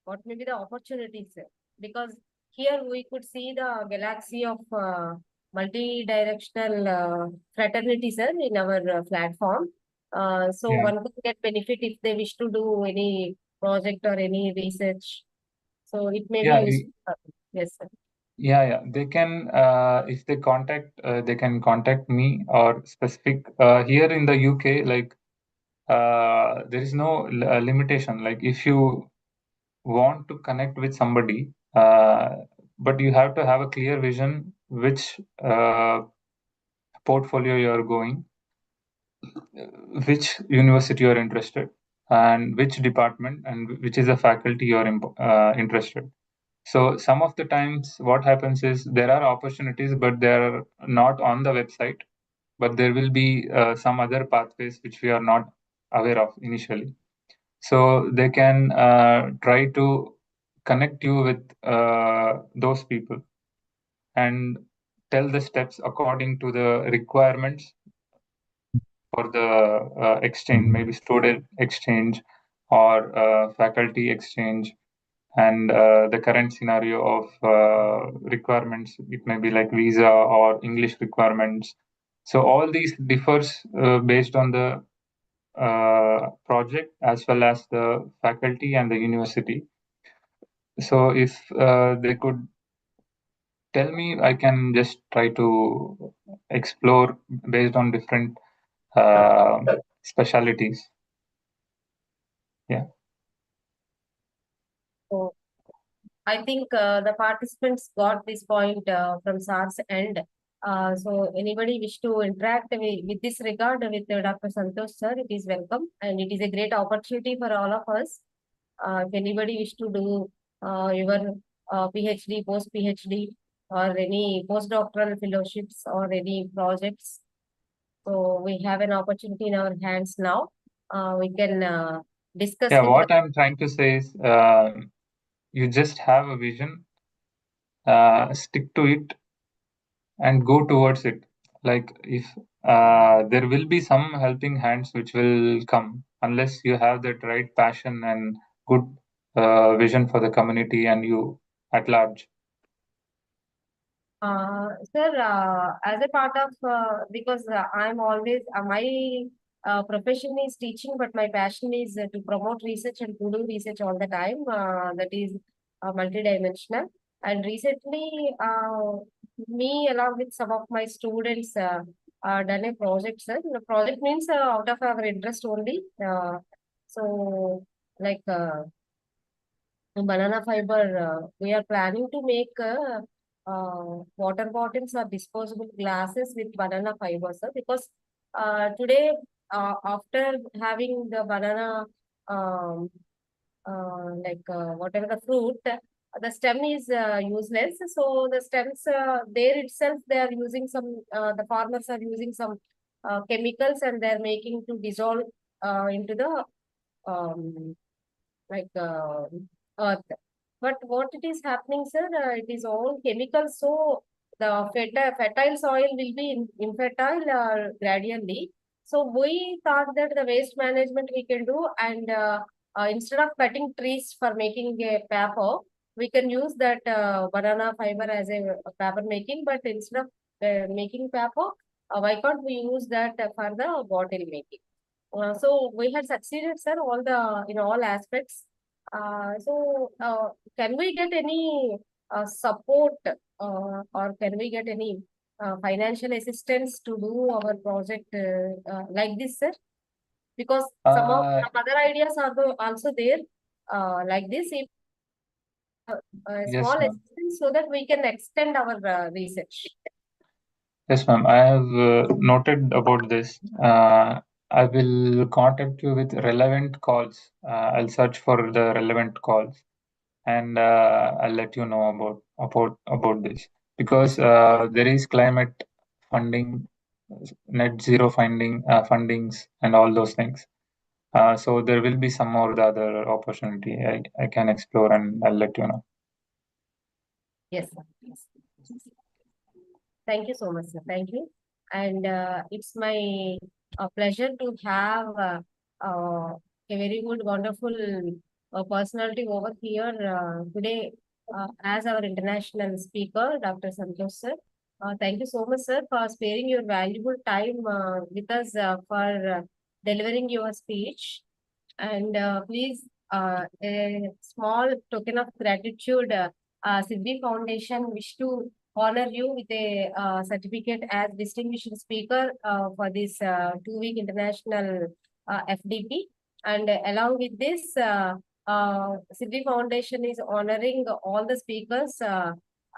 What may be the opportunities? Because here we could see the galaxy of multi-directional fraternities in our platform. So Yeah. one could get benefit if they wish to do any project or any research. So it may be Yeah, useful. Yes, sir. yeah. They can, if they can contact me or specific. Here in the UK, like there is no limitation. Like if you want to connect with somebody, but you have to have a clear vision which portfolio you are going, which university you are interested, and which department and which is the faculty you are interested. So some of the times what happens is there are opportunities, but they are not on the website, but there will be some other pathways which we are not aware of initially. So they can try to connect you with those people and tell the steps according to the requirements for the exchange, maybe student exchange or faculty exchange, and the current scenario of requirements. It may be like visa or English requirements. So all these differs based on the project as well as the faculty and the university. So if they could tell me, I can just try to explore based on different specialities. Yeah. So I think the participants got this point from SAR's end. So anybody wish to interact with this regard with Dr. Santosh sir, it is welcome, and it is a great opportunity for all of us. If anybody wish to do your PhD, post PhD, or any postdoctoral fellowships or any projects, so we have an opportunity in our hands now. We can discuss Yeah, with what I'm trying to say is, you just have a vision, stick to it, and go towards it. Like if there will be some helping hands which will come unless you have that right passion and good vision for the community and you at large. Sir, as a part of, because I'm always, my profession is teaching, but my passion is to promote research and to do research all the time. That is multidimensional. And recently, me along with some of my students done a project, sir. The project means out of our interest only. So, like, banana fiber, we are planning to make water bottles or disposable glasses with banana fiber, sir. Because today, after having the banana, um, whatever the fruit, the stem is useless. So the stems, there itself, they are using some, the farmers are using some chemicals, and they are making to dissolve into the um, like earth. But what it is happening, sir, it is all chemicals. So the fertile soil will be infertile gradually. So we thought that the waste management we can do, and instead of cutting trees for making a paper, we can use that banana fiber as a paper making. But instead of making paper, why can't we use that for the bottle making? So we had succeeded, sir, all the in all aspects. Can we get any support, or can we get any financial assistance to do our project like this, sir? Because some other ideas are also there like this. If Yes, small ma'am. assistance, so that we can extend our research. Yes, ma'am. I have noted about this. I will contact you with relevant calls. I'll search for the relevant calls, and I'll let you know about this, because there is climate funding, net zero fundings, and all those things. So there will be some or the other opportunity I can explore, and I'll let you know. Yes, sir. Yes. Thank you so much, sir. Thank you. And it's my pleasure to have a very good, wonderful personality over here today as our international speaker, Dr. Santosh, sir. Thank you so much, sir, for sparing your valuable time with us for delivering your speech. And please, a small token of gratitude, Siddhi Foundation wish to honor you with a certificate as distinguished speaker for this 2-week international FDP. And along with this, Siddhi Foundation is honoring all the speakers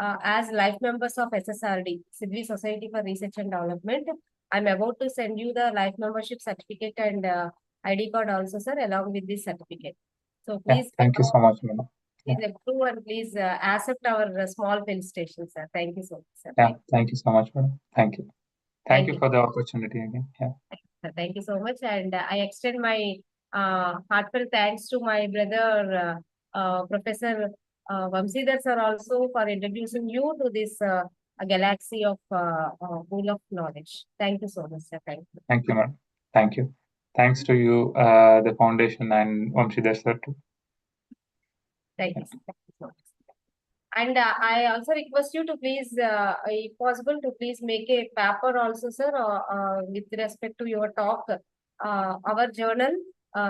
as life members of SSRD, Siddhi Society for Research and Development. I'm about to send you the life membership certificate and ID card also, sir, along with this certificate. So Yeah, please, thank you so much, madam. please approve and please accept our small felicitation, sir. Thank you so much, sir. Yeah, thank you so much, madam. Thank you. Thank Thank you you. for the opportunity again. Yeah. Thank you so much. And I extend my heartfelt thanks to my brother, Professor Vamsidhar sir, also for introducing you to this galaxy of pool of knowledge. Thank you so much, sir. Thank you. Thank you, madam. Thank you. Thanks to you, the foundation, and Vamshidhar sir too. Thank you, sir. Thank you so much. And I also request you to please, if possible, to please make a paper also, sir, with respect to your talk. Our journal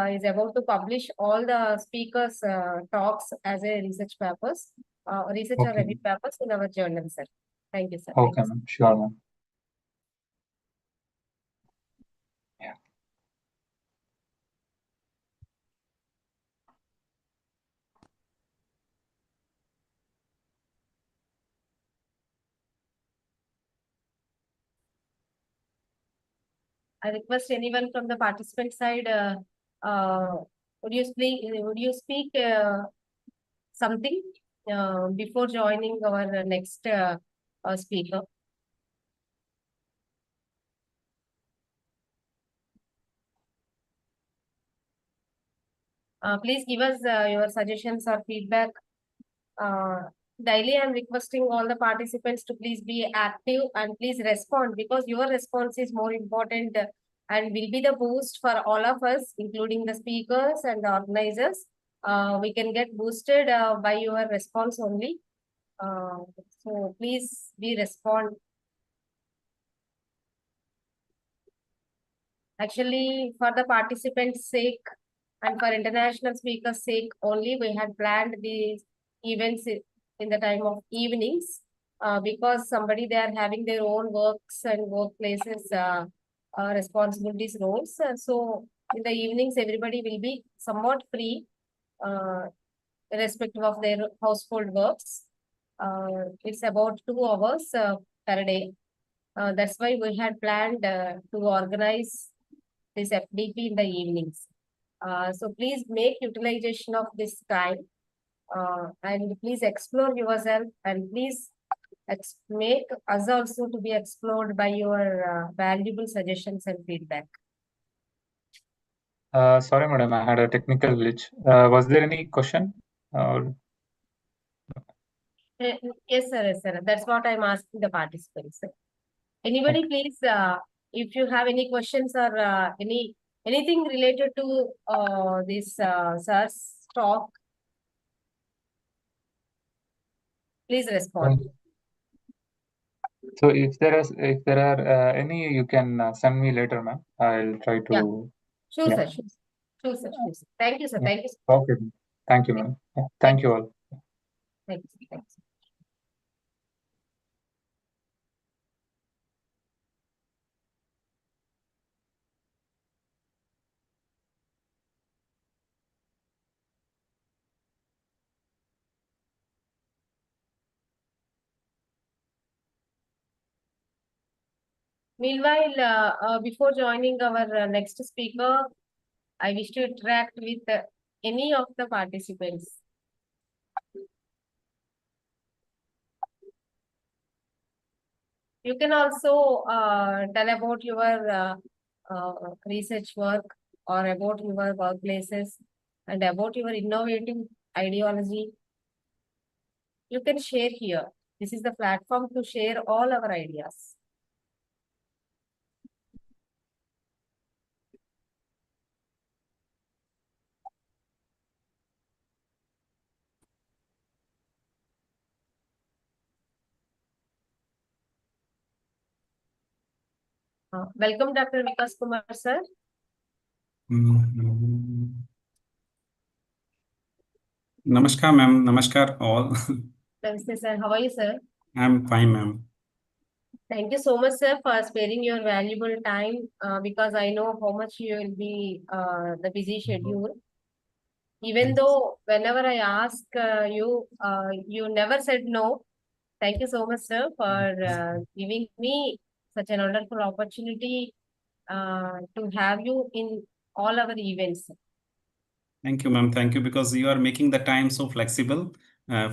is about to publish all the speakers' talks as a research papers. research or Okay. review papers in our journal, sir. Thank you, sir. Thank Okay, you, sir. ma'am. Sure, ma'am. Yeah. I request anyone from the participant side, would you speak something before joining our next speaker? Please give us your suggestions or feedback. Daily, I'm requesting all the participants to please be active and please respond, because your response is more important and will be the boost for all of us, including the speakers and the organizers. We can get boosted by your response only. So please be respond. Actually, for the participants' sake and for international speakers' sake only, we had planned these events in the time of evenings, because somebody they are having their own works and workplaces, responsibilities, roles. So in the evenings, everybody will be somewhat free, irrespective of their household works. It's about 2 hours per day. That's why we had planned to organize this FDP in the evenings. So please make utilization of this time and please explore yourself, and please make us also to be explored by your valuable suggestions and feedback. Sorry, madam, I had a technical glitch. Was there any question? Yes, sir. Yes, sir. That's what I'm asking the participants. Anybody, please, if you have any questions or anything related to this sir's talk, please respond. So if there are any, you can send me later, ma'am. I'll try to. Yeah. Sure, Yeah. sir. Sure, sir. Sure, sir. Thank you, sir. Yeah. Thank you, sir. Okay. Thank you, ma'am. Yeah. Thank you all. Thank you, sir. Thank you, sir. Meanwhile, before joining our next speaker, I wish to interact with any of the participants. You can also tell about your research work or about your workplaces and about your innovative ideology. You can share here. This is the platform to share all our ideas. Welcome, Dr. Vikas Kumar, sir. Namaskar, ma'am. Namaskar, all. Namaste, sir. How are you, sir? I'm fine, ma'am. Thank you so much, sir, for sparing your valuable time, because I know how much you will be the busy schedule. Even though whenever I ask you, you never said no. Thank you so much, sir, for giving me such an wonderful opportunity to have you in all our events. Thank you, ma'am. Thank you, because you are making the time so flexible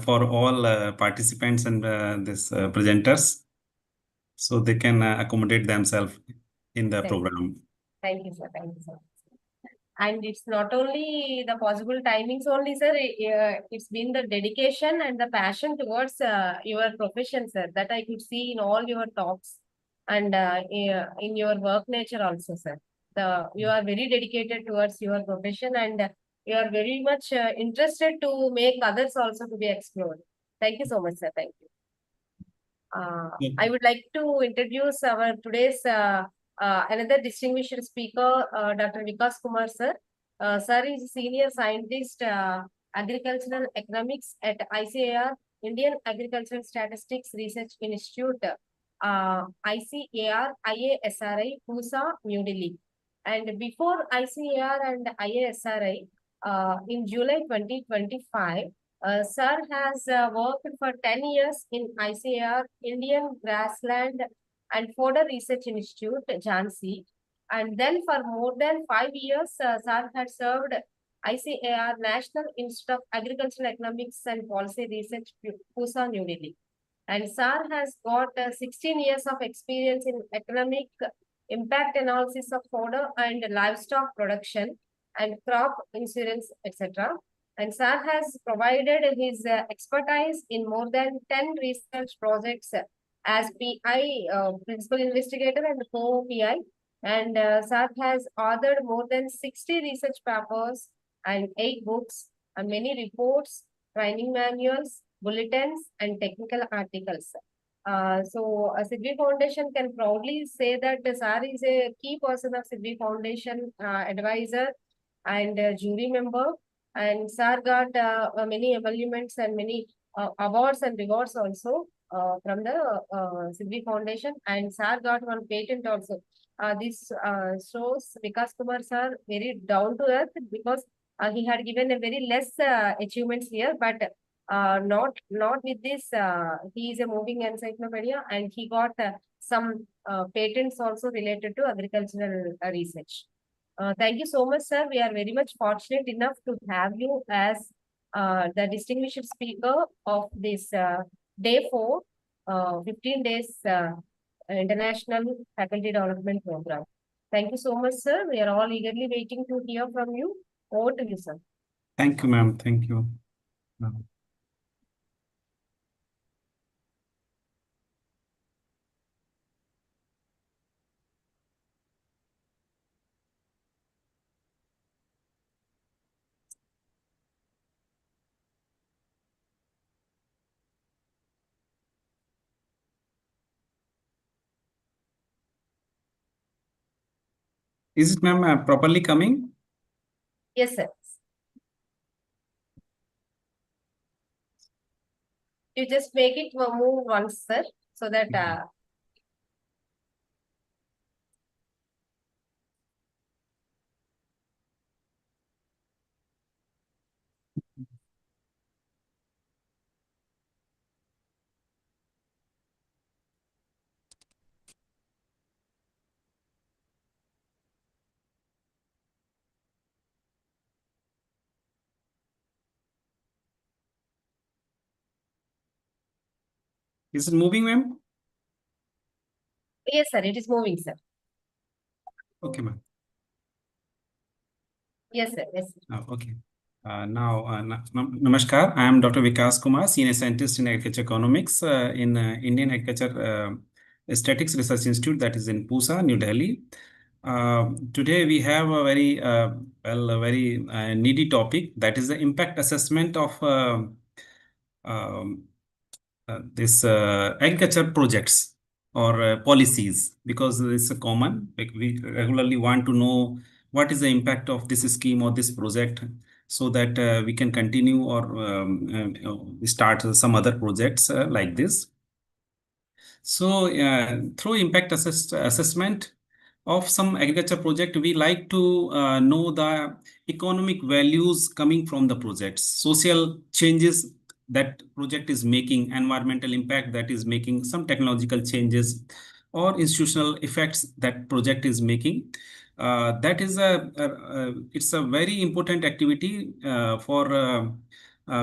for all participants and this presenters, so they can accommodate themselves in the program. Thank you, sir. Thank you, sir. And it's not only the possible timings only, sir. It's been the dedication and the passion towards your profession, sir, that I could see in all your talks and in your work nature also, sir. You are very dedicated towards your profession, and you are very much interested to make others also to be explored. Thank you so much, sir. Thank you. I would like to introduce our today's another distinguished speaker, Dr. Vikas Kumar, sir. Sir is senior scientist, agricultural economics at ICAR, Indian Agricultural Statistics Research Institute, ICAR, IASRI, PUSA, New Delhi. And before ICAR and IASRI, in July 2025, Sir has worked for 10 years in ICAR, Indian Grassland and Fodder Research Institute, Jhansi. And then for more than 5 years, Sir had served ICAR, National Institute of Agricultural Economics and Policy Research, PUSA, New Delhi. And Sir has got 16 years of experience in economic impact analysis of fodder and livestock production and crop insurance, etc. And Sir has provided his expertise in more than 10 research projects as PI, Principal Investigator and co-PI. And Sir has authored more than 60 research papers and 8 books and many reports, training manuals, bulletins, and technical articles. So SIDBI Foundation can proudly say that Sir is a key person of SIDBI Foundation, advisor and jury member. And Sir got many emoluments and many awards and rewards also from the SIDBI Foundation. And Sir got one patent also. This shows Vikas Kumar Sir very down to earth, because he had given a very less achievements here, but not with this. He is a moving encyclopedia, and he got some patents also related to agricultural research. Thank you so much, sir. We are very much fortunate enough to have you as the distinguished speaker of this day 4, 15 days International Faculty Development Program. Thank you so much, sir. We are all eagerly waiting to hear from you. Over to you, sir. Thank you, ma'am. Thank you. Is it, ma'am, properly coming? Yes, sir. You just make it move once, sir, so that Is it moving, ma'am? yes, sir, it is moving, sir. Okay, ma'am. Yes, sir. Yes, sir. Okay. Namaskar. I am Dr. Vikas Kumar, Senior Scientist in Agriculture Economics in Indian Agriculture Statistics Research Institute, that is in Pusa, New Delhi. Today we have a very needy topic, that is the impact assessment of this agriculture projects or policies, because it's a common, like we regularly want to know what is the impact of this scheme or this project, so that we can continue or start some other projects like this. So through impact assessment of some agriculture project, we like to know the economic values coming from the projects, social changes that project is making, environmental impact that is making, some technological changes, or institutional effects that project is making. That is it's a very important activity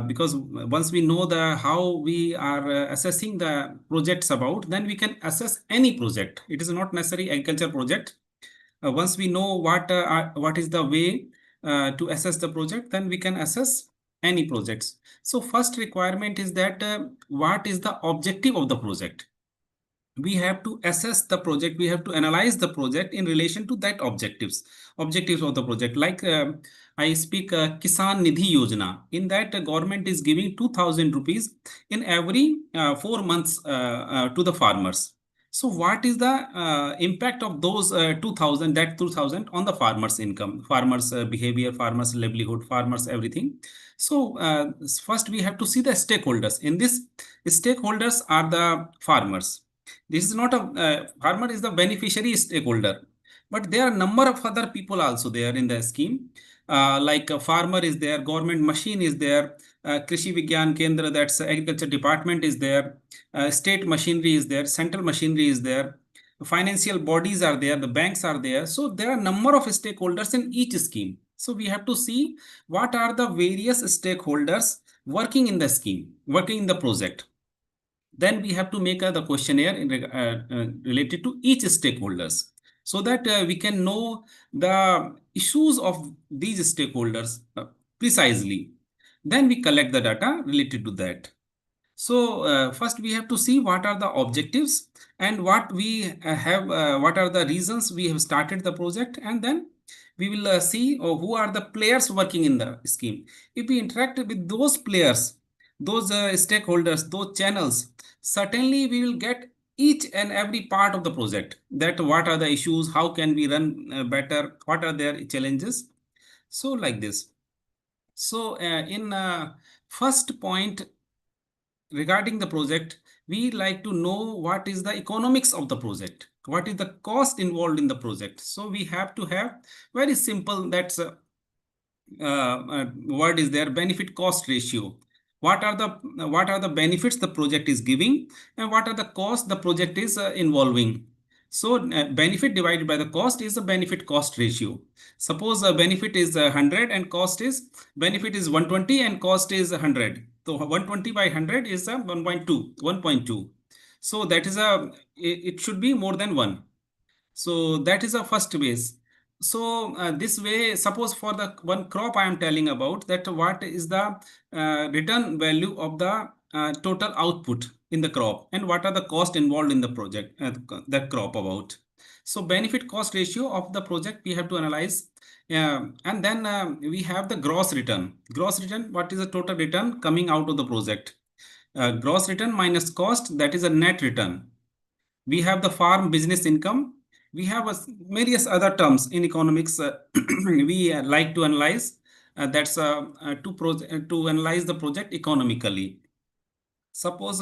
because once we know how we are assessing the projects about, then we can assess any project. It is not necessary agriculture project. Once we know what is the way to assess the project, then we can assess any projects. So first requirement is that what is the objective of the project? We have to assess the project. We have to analyze the project in relation to that objectives of the project. Like I speak Kisan Nidhi Yojana. In that, government is giving 2,000 rupees in every 4 months to the farmers. So what is the impact of those 2000 on the farmers' income, farmers' behavior, farmers' livelihood, farmers' everything? So first we have to see the stakeholders. In this, stakeholders are the farmers. This is not a farmer is the beneficiary stakeholder, but there are a number of other people also there in the scheme. Like a farmer is there, government machine is there, Krishi Vigyan Kendra, that's agriculture department is there, state machinery is there, central machinery is there, financial bodies are there, the banks are there. So there are a number of stakeholders in each scheme. So we have to see what are the various stakeholders working in the scheme, working in the project. Then we have to make the questionnaire related to each stakeholders, so that we can know the issues of these stakeholders precisely. Then we collect the data related to that. So first we have to see what are the objectives and what we have, what are the reasons we have started the project, and then we will see who are the players working in the scheme. If we interact with those players, those stakeholders, those channels, certainly we will get each and every part of the project, that what are the issues, how can we run better, what are their challenges. So like this. So in first point, regarding the project, we like to know what is the economics of the project, what is the cost involved in the project. So we have to have very simple, that's word is there, benefit cost ratio. What are the benefits the project is giving, and what are the costs the project is involving. So benefit divided by the cost is the benefit cost ratio. Suppose a benefit is 100 and benefit is 120 and cost is 100. So 120 by 100 is 1.2. So that is it should be more than 1. So that is a first base. So this way, suppose for the one crop I am telling about, that what is the return value of the total output in the crop, and what are the cost involved in the project, that crop about. So benefit cost ratio of the project we have to analyze. And then we have the gross return. Gross return, what is the total return coming out of the project? Gross return minus cost, that is a net return. We have the farm business income. We have various other terms in economics we like to analyze. That's to analyze the project economically. Suppose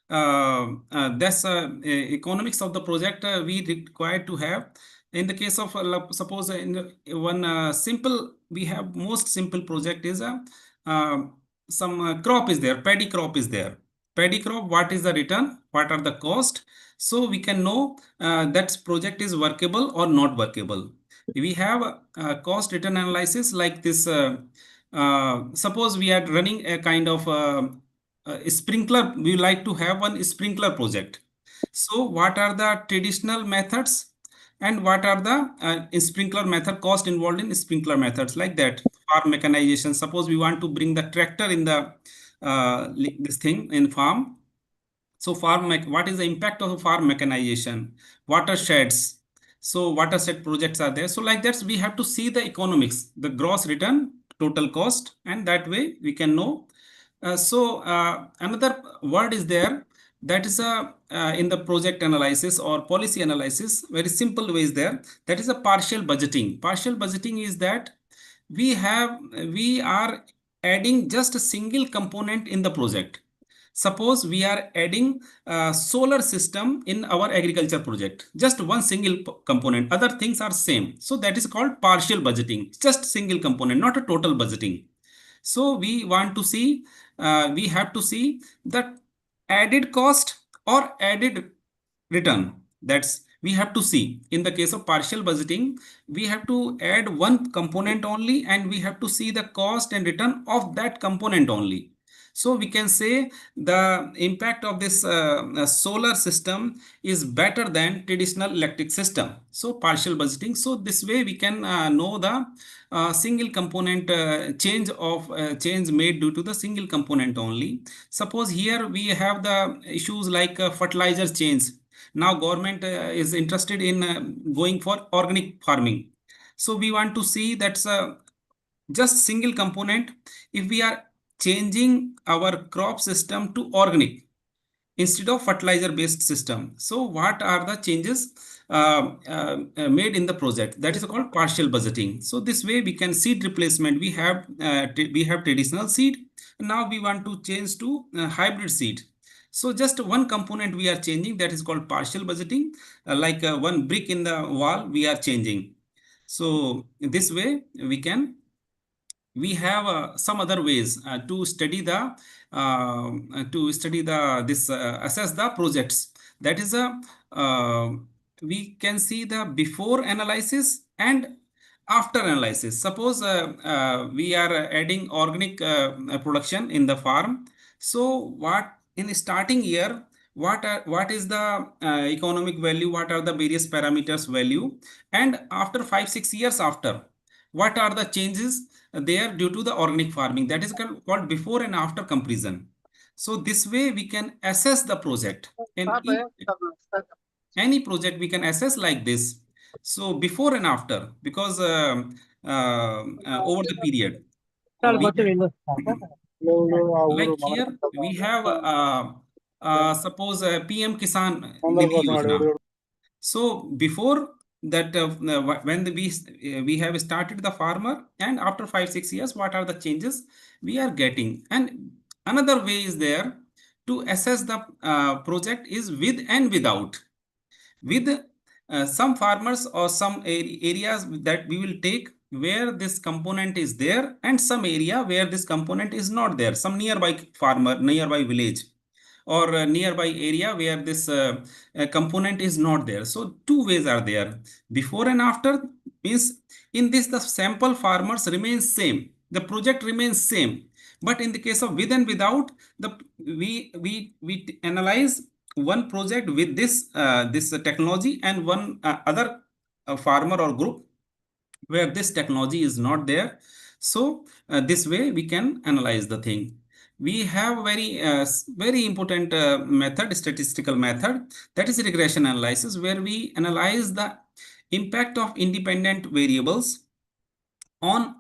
that's economics of the project we require to have. In the case of suppose in one simple, we have most simple project is some crop is there, paddy crop is there. Paddy crop, what is the return, what are the cost? So we can know that project is workable or not workable. We have cost return analysis like this. Suppose we are running a kind of sprinkler, we like to have one sprinkler project. So what are the traditional methods and what are the sprinkler method cost involved in sprinkler methods, like that. Farm mechanization, suppose we want to bring the tractor in the this thing in farm. So what is the impact of farm mechanization, watersheds? So watershed projects are there. So like that, we have to see the economics, the gross return, total cost, and that way we can know. So another word is there, that is in the project analysis or policy analysis, very simple way is there. That is a partial budgeting. Partial budgeting is that we are adding just a single component in the project. Suppose we are adding a solar system in our agriculture project, just one single component, other things are same. So that is called partial budgeting, just single component, not a total budgeting. So we want to see, we have to see the added cost or added return. That's we have to see. In the case of partial budgeting, we have to add one component only, and we have to see the cost and return of that component only. So we can say the impact of this solar system is better than traditional electric system. So partial budgeting. So this way we can know the single component change made due to the single component only. Suppose here we have the issues like fertilizer change. Now government is interested in going for organic farming. So we want to see that's just single component. If we are changing our crop system to organic, instead of fertilizer based system. So what are the changes made in the project? That is called partial budgeting. So this way we can seed replacement. We have traditional seed. Now we want to change to hybrid seed. So just one component we are changing, that is called partial budgeting. Like one brick in the wall we are changing. So this way we have some other ways to study assess the projects. That is we can see the before analysis and after analysis. Suppose we are adding organic production in the farm. So what in starting year, what is the economic value, what are the various parameters value, and after 5-6 years after, what are the changes there due to the organic farming? That is called before and after comparison. So this way we can assess the project. In any project we can assess like this. So before and after, because over the period. Like here we have suppose PM Kisan Nidhi Yojana. So before that, when we have started the farmer, and after 5-6 years, what are the changes we are getting? And another way is there to assess the project is with and without. With some farmers or some areas that we will take where this component is there, and some area where this component is not there, some nearby farmer, nearby village, or a nearby area where this component is not there. So two ways are there. Before and after means in this the sample farmers remain same, the project remains same. But in the case of with and without, we analyze one project with this technology, and one other farmer or group where this technology is not there. So this way we can analyze the thing. We have very important method, statistical method, that is regression analysis, where we analyze the impact of independent variables on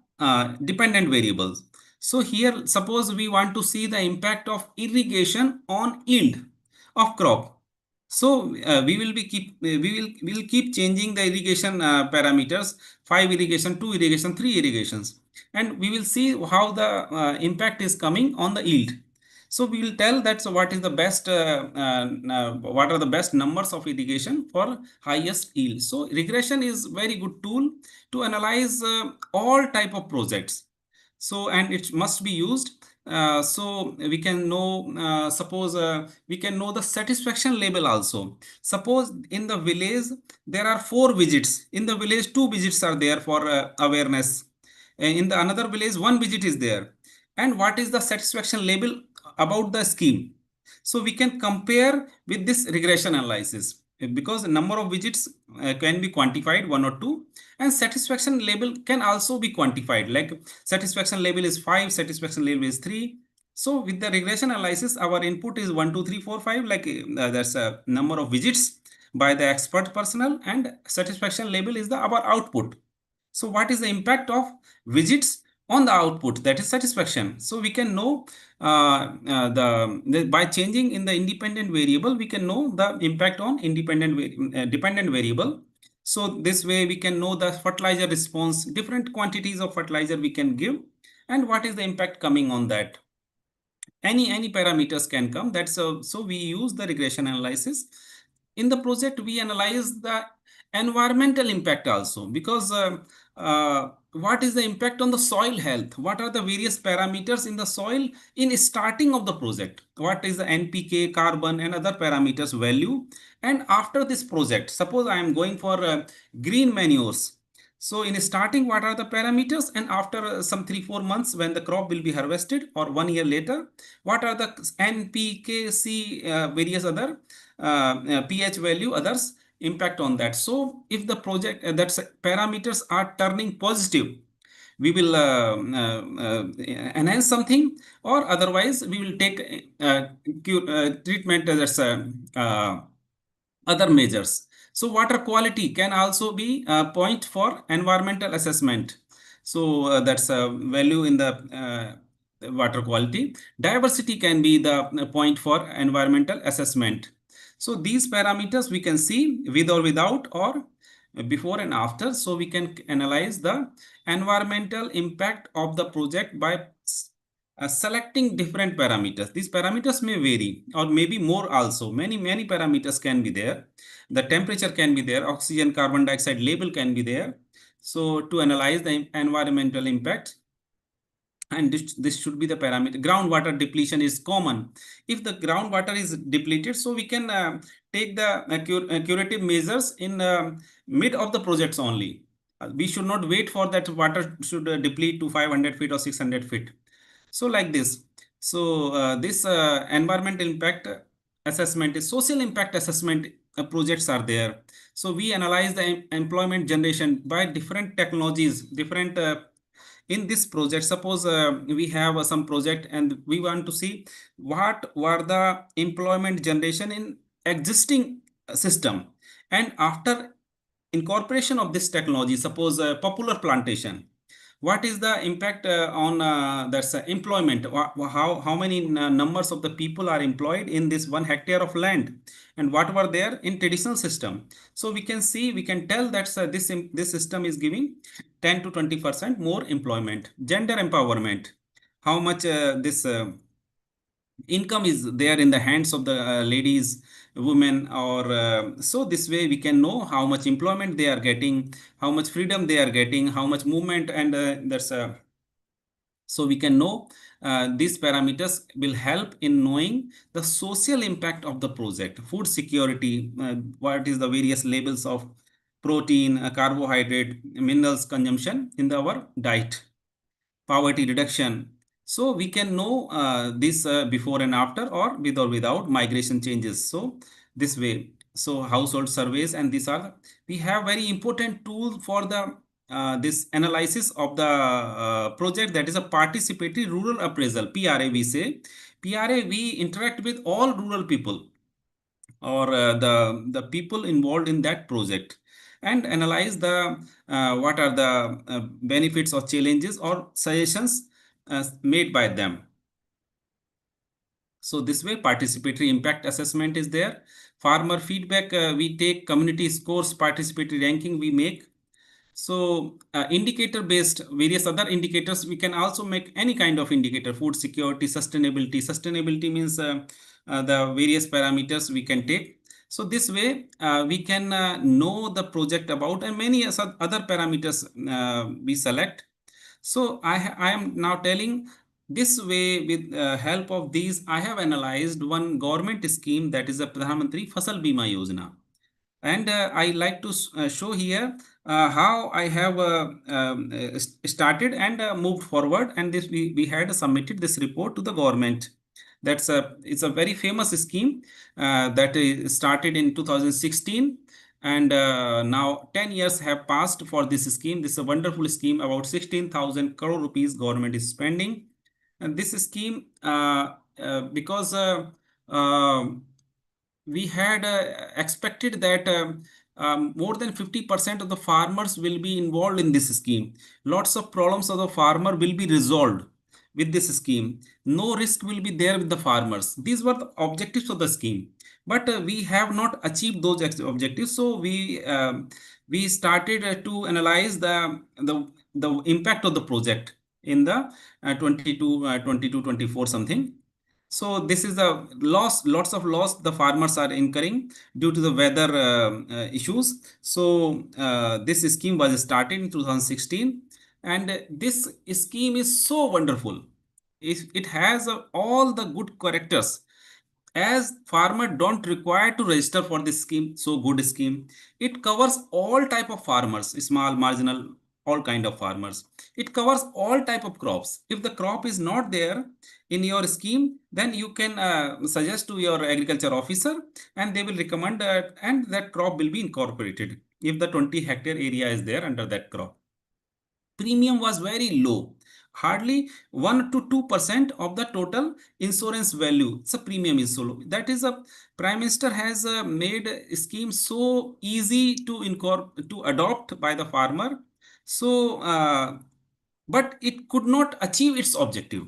dependent variables. So here, suppose we want to see the impact of irrigation on yield of crop. So we will keep changing the irrigation parameters: 5 irrigation, 2 irrigation, 3 irrigations, and we will see how the impact is coming on the yield. So we will tell that what are the best numbers of irrigation for highest yield. So regression is very good tool to analyze all type of projects. So, and it must be used. So we can know, suppose we can know the satisfaction level also. Suppose in the village there are 4 visits. In the village 2 visits are there for awareness. In the another village 1 visit is there. And what is the satisfaction level about the scheme? So we can compare with this regression analysis, because the number of visits can be quantified, 1 or 2, and satisfaction level can also be quantified, like satisfaction level is 5, satisfaction level is 3. So with the regression analysis, our input is 1, 2, 3, 4, 5, like that's a number of visits by the expert personnel, and satisfaction level is our output. So what is the impact of visits on the output, that is satisfaction? So we can know by changing in the independent variable, we can know the impact on dependent variable. So this way we can know the fertilizer response, different quantities of fertilizer we can give, and what is the impact coming on that. Any parameters can come. That's so we use the regression analysis. In the project, we analyze the environmental impact also, because what is the impact on the soil health? What are the various parameters in the soil in starting of the project? What is the NPK, carbon, and other parameters value? And after this project, suppose I am going for green manures. So in starting, what are the parameters? And after some 3-4 months, when the crop will be harvested, or 1 year later, what are the NPK, C, various other pH value, others impact on that? So if the project that's parameters are turning positive, we will enhance something, or otherwise we will take treatment, that's other measures. So water quality can also be a point for environmental assessment. So that's a value in the water quality. Diversity can be the point for environmental assessment. So these parameters we can see with or without or before and after. So we can analyze the environmental impact of the project by selecting different parameters. These parameters may vary or maybe more also. Many parameters can be there. The temperature can be there. Oxygen, carbon dioxide label can be there. So to analyze the environmental impact, and this should be the parameter. Groundwater depletion is common. If the groundwater is depleted, so we can take the curative measures in mid of the projects only. We should not wait for that water should deplete to 500 feet or 600 feet. So like this. So this environmental impact assessment is social impact assessment projects are there. So we analyze the employment generation by different technologies, different in this project. Suppose we have some project and we want to see what were the employment generation in existing system, and after incorporation of this technology, suppose popular plantation, what is the impact on that's employment, how many numbers of the people are employed in this 1 hectare of land, and what were there in traditional system. So we can see, we can tell that this system is giving 10 to 20% more employment. Gender empowerment, how much this income is there in the hands of the ladies, women, or so this way we can know how much employment they are getting, how much freedom they are getting, how much movement, and that's so we can know these parameters will help in knowing the social impact of the project. Food security, what is the various levels of protein, carbohydrate, minerals consumption in our diet. Poverty reduction. So we can know this before and after, or with or without migration changes. So this way, so household surveys, and these are, we have very important tool for the this analysis of the project, that is a participatory rural appraisal, PRA we say. PRA, we interact with all rural people or the people involved in that project, and analyze the what are the benefits or challenges or suggestions made by them. So this way participatory impact assessment is there. Farmer feedback, we take community scores, participatory ranking we make. So indicator based, various other indicators, we can also make any kind of indicator. Food security, sustainability. Sustainability means the various parameters we can take. So this way we can know the project about, and many other parameters we select. So I am now telling this way, with help of these, I have analyzed one government scheme, that is a Pradhan Mantri Fasal Bima Yojana. And I like to show here how I have started and moved forward. And this we had submitted this report to the government. That's it's a very famous scheme that is started in 2016. And now 10 years have passed for this scheme. This is a wonderful scheme. About 16,000 crore rupees government is spending. And this scheme, because we had expected that more than 50% of the farmers will be involved in this scheme. Lots of problems of the farmer will be resolved with this scheme. No risk will be there with the farmers. These were the objectives of the scheme. But we have not achieved those objectives. So we started to analyze the impact of the project in the 22, 24 something. So this is the loss, lots of loss the farmers are incurring due to the weather issues. So this scheme was started in 2016, and this scheme is so wonderful. It has all the good characters. As farmer don't require to register for this scheme, so good scheme. It covers all type of farmers, small, marginal, all kind of farmers. It covers all type of crops. If the crop is not there in your scheme, then you can suggest to your agriculture officer, and they will recommend that, and that crop will be incorporated if the 20-hectare area is there under that crop. Premium was very low, hardly 1 to 2% of the total insurance value. So premium is so low. That is, a Prime Minister has made a scheme so easy to adopt by the farmer. So but it could not achieve its objective.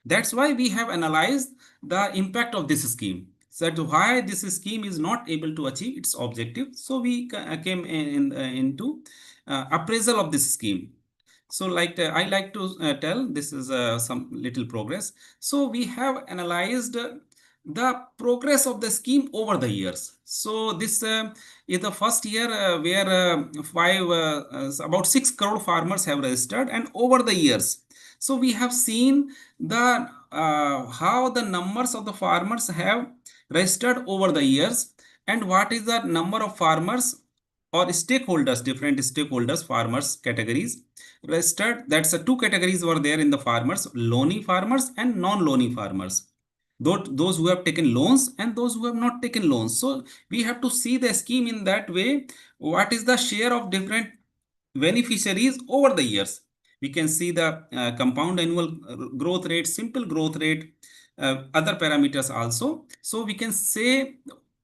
That's why we have analyzed the impact of this scheme. So that why this scheme is not able to achieve its objective. So we came into appraisal of this scheme. So I like to tell this is some little progress. So we have analyzed the progress of the scheme over the years. So this is the first year where about 6 crore farmers have registered, and over the years. So we have seen the how the numbers of the farmers have registered over the years, and what is the number of farmers or stakeholders, different stakeholders, farmers categories registered. That's two categories were there in the farmers: loany farmers and non-loany farmers. Those who have taken loans and those who have not taken loans. So we have to see the scheme in that way. What is the share of different beneficiaries over the years? We can see the compound annual growth rate, simple growth rate, other parameters also. So we can say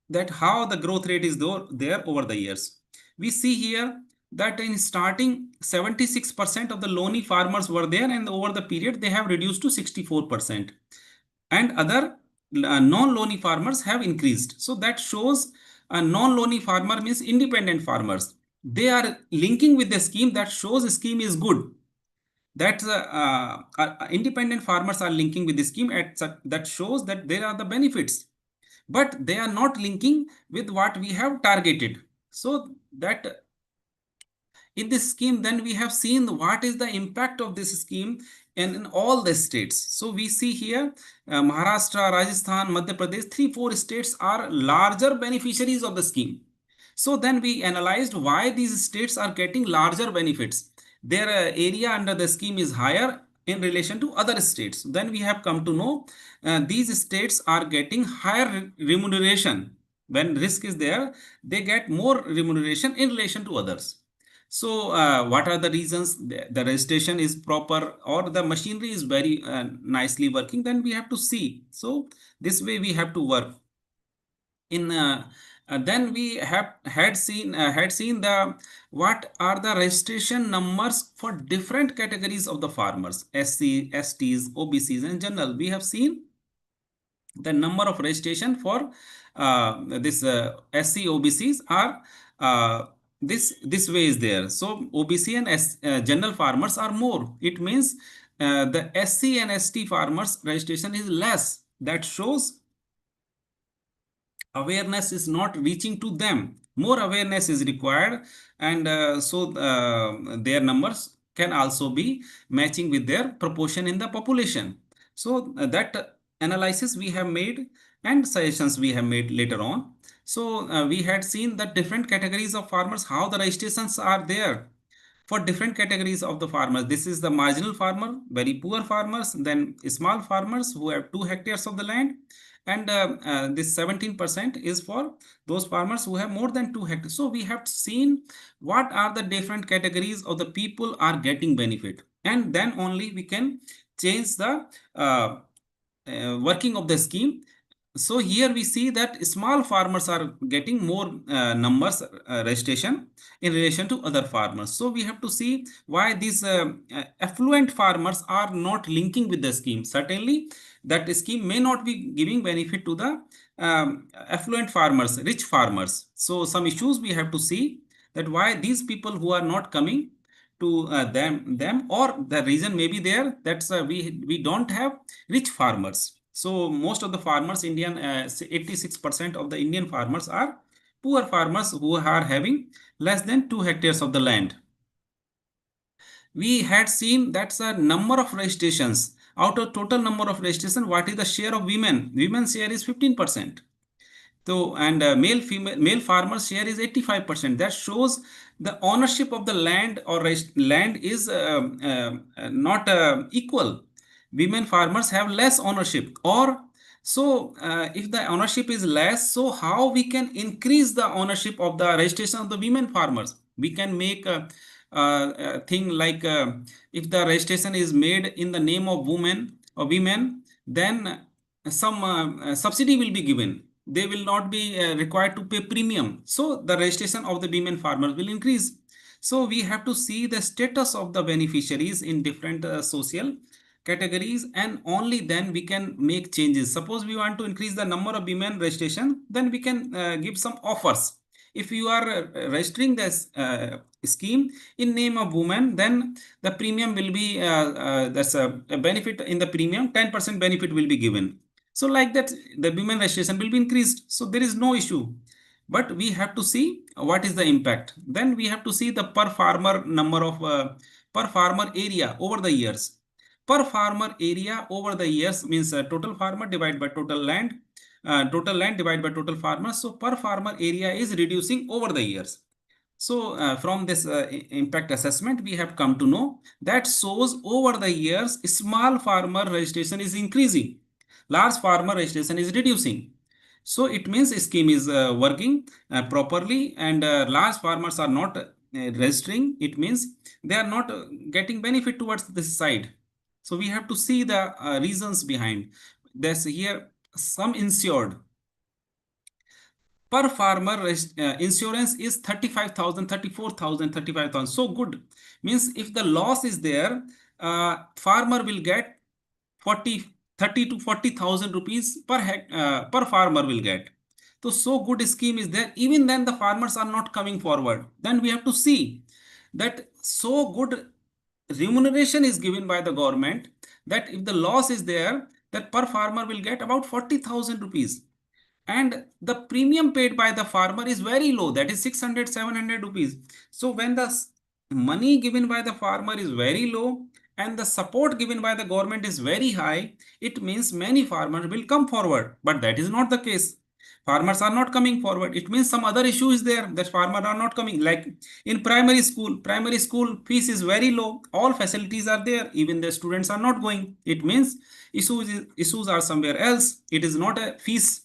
that how the growth rate is there over the years. We see here that in starting 76% of the loany farmers were there, and over the period they have reduced to 64%, and other non-loany farmers have increased. So that shows a non-loany farmer means independent farmers. They are linking with the scheme. That shows the scheme is good. That independent farmers are linking with the scheme. That shows that there are the benefits, but they are not linking with what we have targeted. So that in this scheme, then we have seen what is the impact of this scheme in all the states. So we see here Maharashtra, Rajasthan, Madhya Pradesh, 3-4 states are larger beneficiaries of the scheme. So then we analyzed why these states are getting larger benefits. Their area under the scheme is higher in relation to other states. Then we have come to know these states are getting higher remuneration. When risk is there, they get more remuneration in relation to others. So what are the reasons? The registration is proper, or the machinery is very nicely working, then we have to see. So this way we have to work. In then we had seen the what are the registration numbers for different categories of the farmers: SC, STs, OBCs, and general. We have seen the number of registration for this SC, OBCs are this way is there. So OBC and general farmers are more. It means the SC and ST farmers registration is less. That shows awareness is not reaching to them. More awareness is required, and so their numbers can also be matching with their proportion in the population. So that analysis we have made and suggestions we have made later on. So we had seen that different categories of farmers, how the registrations are there for different categories of the farmers. This is the marginal farmer, very poor farmers, then small farmers who have 2 hectares of the land, and this 17% is for those farmers who have more than 2 hectares. So we have seen what are the different categories of the people are getting benefit, and then only we can change the working of the scheme. So here we see that small farmers are getting more numbers registration in relation to other farmers. So we have to see why these affluent farmers are not linking with the scheme. Certainly that scheme may not be giving benefit to the affluent farmers, rich farmers. So some issues we have to see, that why these people who are not coming to them, or the reason may be there, that's we don't have rich farmers. So most of the farmers, 86% of the Indian farmers are poor farmers who are having less than 2 hectares of the land. We had seen that's a number of registrations. Out of total number of registration, what is the share of women? Women's share is 15%. So, and male farmers share is 85%. That shows the ownership of the land or land is not equal. Women farmers have less ownership, or so if the ownership is less, so how we can increase the ownership of the registration of the women farmers? We can make a thing like if the registration is made in the name of women or women, then some subsidy will be given. They will not be required to pay premium. So the registration of the women farmers will increase. So we have to see the status of the beneficiaries in different social categories, and only then we can make changes. Suppose we want to increase the number of women registration, then we can give some offers. If you are registering this scheme in name of women, then the premium will be that's a benefit in the premium, 10% benefit will be given. So like that, the women registration will be increased. So there is no issue. But we have to see what is the impact. Then we have to see the per farmer number of per farmer area over the years. Per farmer area over the years means total farmer divided by total land. Total land divided by total farmers. So per farmer area is reducing over the years. So from this impact assessment, we have come to know that shows over the years, small farmer registration is increasing, large farmer registration is reducing. So it means scheme is working properly, and large farmers are not registering. It means they are not getting benefit towards this side. So we have to see the reasons behind. There's here some insured. Per farmer insurance is 35,000, 34,000, 35,000. So good. Means if the loss is there, farmer will get 30 to 40,000 rupees per farmer will get. So good scheme is there. Even then the farmers are not coming forward. Then we have to see that so good remuneration is given by the government that if the loss is there, that per farmer will get about 40,000 rupees. And the premium paid by the farmer is very low, that is 600, 700 rupees. So when the money given by the farmer is very low and the support given by the government is very high, it means many farmers will come forward. But that is not the case. Farmers are not coming forward. It means some other issue is there that farmers are not coming. Like in primary school fees is very low. All facilities are there. Even the students are not going. It means issues are somewhere else. It is not a fees.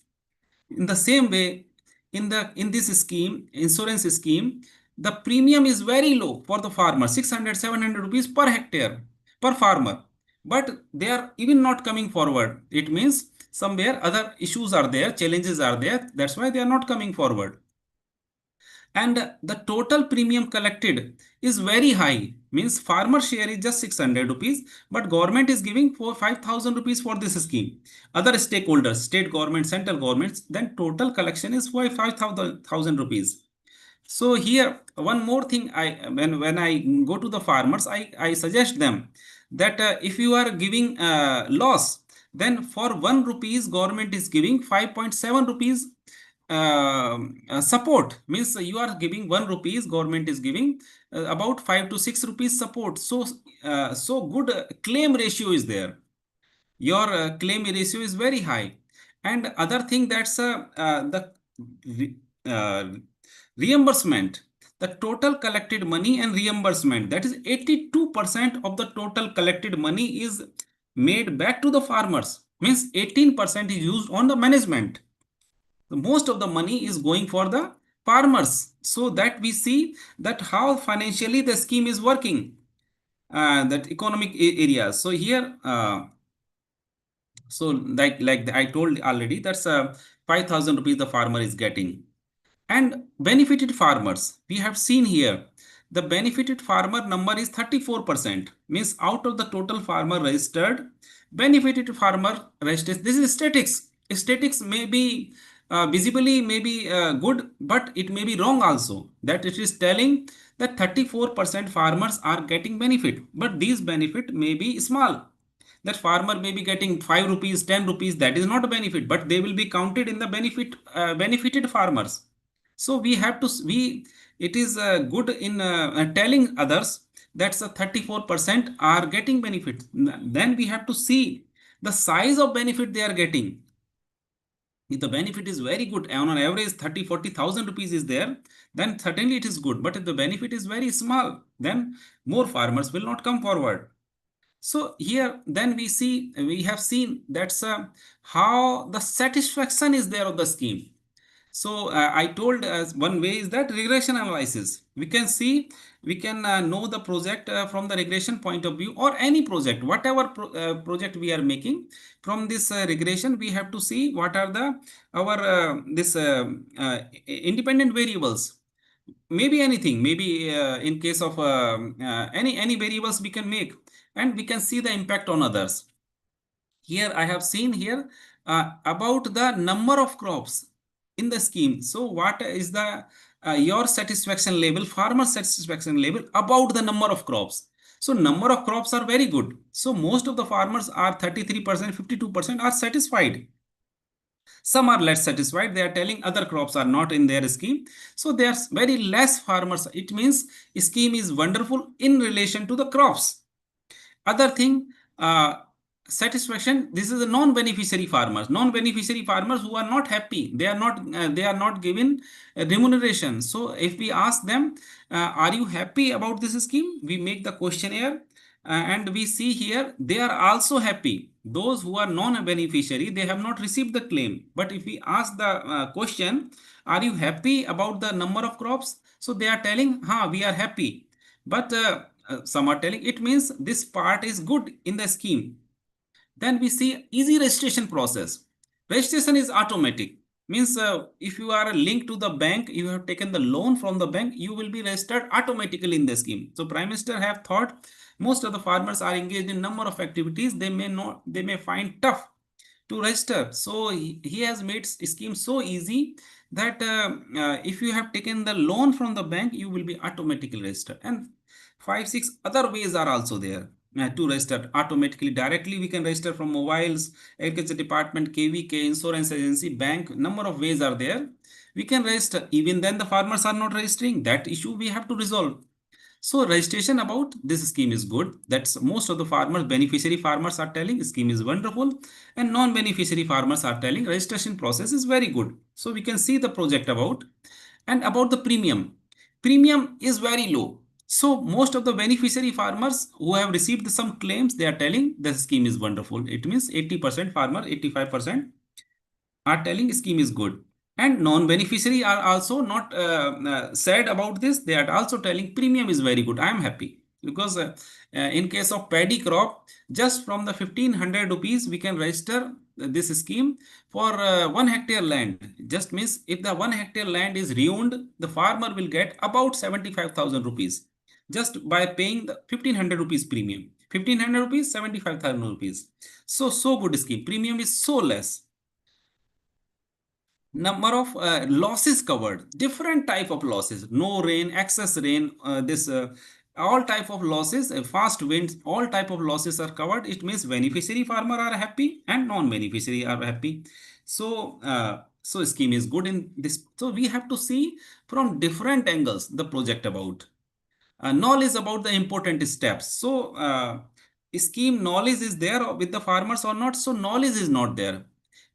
In the same way, in this scheme, insurance scheme, the premium is very low for the farmer, 600, 700 rupees per hectare per farmer. But they are even not coming forward. It means somewhere other issues are there, challenges are there. That's why they are not coming forward. And the total premium collected is very high. Means farmer share is just 600 rupees, but government is giving 5,000 rupees for this scheme. Other stakeholders, state government, central governments, then total collection is 5,000 rupees. So here one more thing, when I go to the farmers, I suggest them that if you are giving loss, then for 1 rupees government is giving 5.7 rupees support. Means you are giving 1 rupees, government is giving about 5 to 6 rupees support. So good claim ratio is there. Your claim ratio is very high. And other thing, that's the reimbursement, the total collected money and reimbursement, that is 82% of the total collected money is made back to the farmers. Means 18% is used on the management. Most of the money is going for the farmers. So that we see that how financially the scheme is working, that economic areas. So here, so like I told already, that's 5,000 rupees the farmer is getting. And benefited farmers, we have seen here, the benefited farmer number is 34%. Means out of the total farmer registered, benefited farmer registered. This is statistics. Statistics may be visibly may be good, but it may be wrong also. That it is telling that 34% farmers are getting benefit, but these benefit may be small. That farmer may be getting 5 rupees, 10 rupees, that is not a benefit, but they will be counted in the benefited farmers. So we have to, it is good in telling others that's 34% are getting benefit. Then we have to see the size of benefit they are getting. If the benefit is very good, on an average 30, 40,000 rupees is there, then certainly it is good. But if the benefit is very small, then more farmers will not come forward. So here, then we have seen that's how the satisfaction is there of the scheme. So I told one way is that regression analysis. We can see, we can know the project from the regression point of view, or any project, whatever project we are making. From this regression, we have to see what are the our independent variables. Maybe anything, maybe in case of any variables we can make. and we can see the impact on others. Here I have seen here about the number of crops in the scheme. So what is the your satisfaction level, farmer satisfaction level about the number of crops? So number of crops are very good. So most of the farmers are 33%, 52% are satisfied. Some are less satisfied. They are telling other crops are not in their scheme. So there's very less farmers. It means scheme is wonderful in relation to the crops. Other thing, satisfaction. This is the non-beneficiary farmers. Non-beneficiary farmers who are not happy. They are not given remuneration. So if we ask them, are you happy about this scheme? We make the questionnaire. And we see here they are also happy. Those who are non-beneficiary, they have not received the claim. But if we ask the question, are you happy about the number of crops? So they are telling, we are happy. But some are telling it means this part is good in the scheme. Then we see easy registration process. Registration is automatic. Means if you are linked to the bank, you have taken the loan from the bank, you will be registered automatically in the scheme. So Prime Minister have thought most of the farmers are engaged in number of activities they may find tough to register. So he has made scheme so easy that if you have taken the loan from the bank, you will be automatically registered. And 5-6 other ways are also there to register automatically. Directly we can register from mobiles, agriculture department, KVK, insurance agency, bank. Number of ways are there. We can register. Even then the farmers are not registering. That issue we have to resolve. So registration about this scheme is good. That's most of the farmers, beneficiary farmers are telling scheme is wonderful, and non-beneficiary farmers are telling registration process is very good. So we can see the project about. And about the premium. Premium is very low. So most of the beneficiary farmers who have received some claims, they are telling the scheme is wonderful. It means 80% farmer, 85% are telling scheme is good. And non-beneficiary are also not sad about this. They are also telling premium is very good. I am happy because in case of paddy crop, just from the 1500 rupees, we can register this scheme for 1 hectare land. Just means if the 1 hectare land is ruined, the farmer will get about 75,000 rupees just by paying the 1500 rupees premium. 1500 rupees, 75,000 rupees. So good scheme. Premium is so less. Number of losses covered, different type of losses, no rain, excess rain, all type of losses, fast winds, all type of losses are covered. It means beneficiary farmer are happy and non-beneficiary are happy. So so scheme is good in this. So we have to see from different angles the project about. Knowledge about the important steps. So scheme knowledge is there with the farmers or not? So knowledge is not there.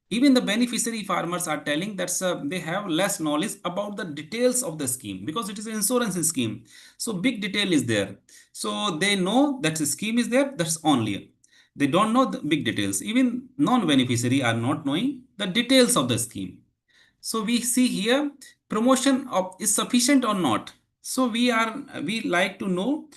Even the beneficiary farmers are telling that they have less knowledge about the details of the scheme because it is an insurance scheme. So big detail is there. So they know that the scheme is there, that's only. They don't know the big details. Even non-beneficiary are not knowing the details of the scheme. So we see here promotion of is sufficient or not. So we like to know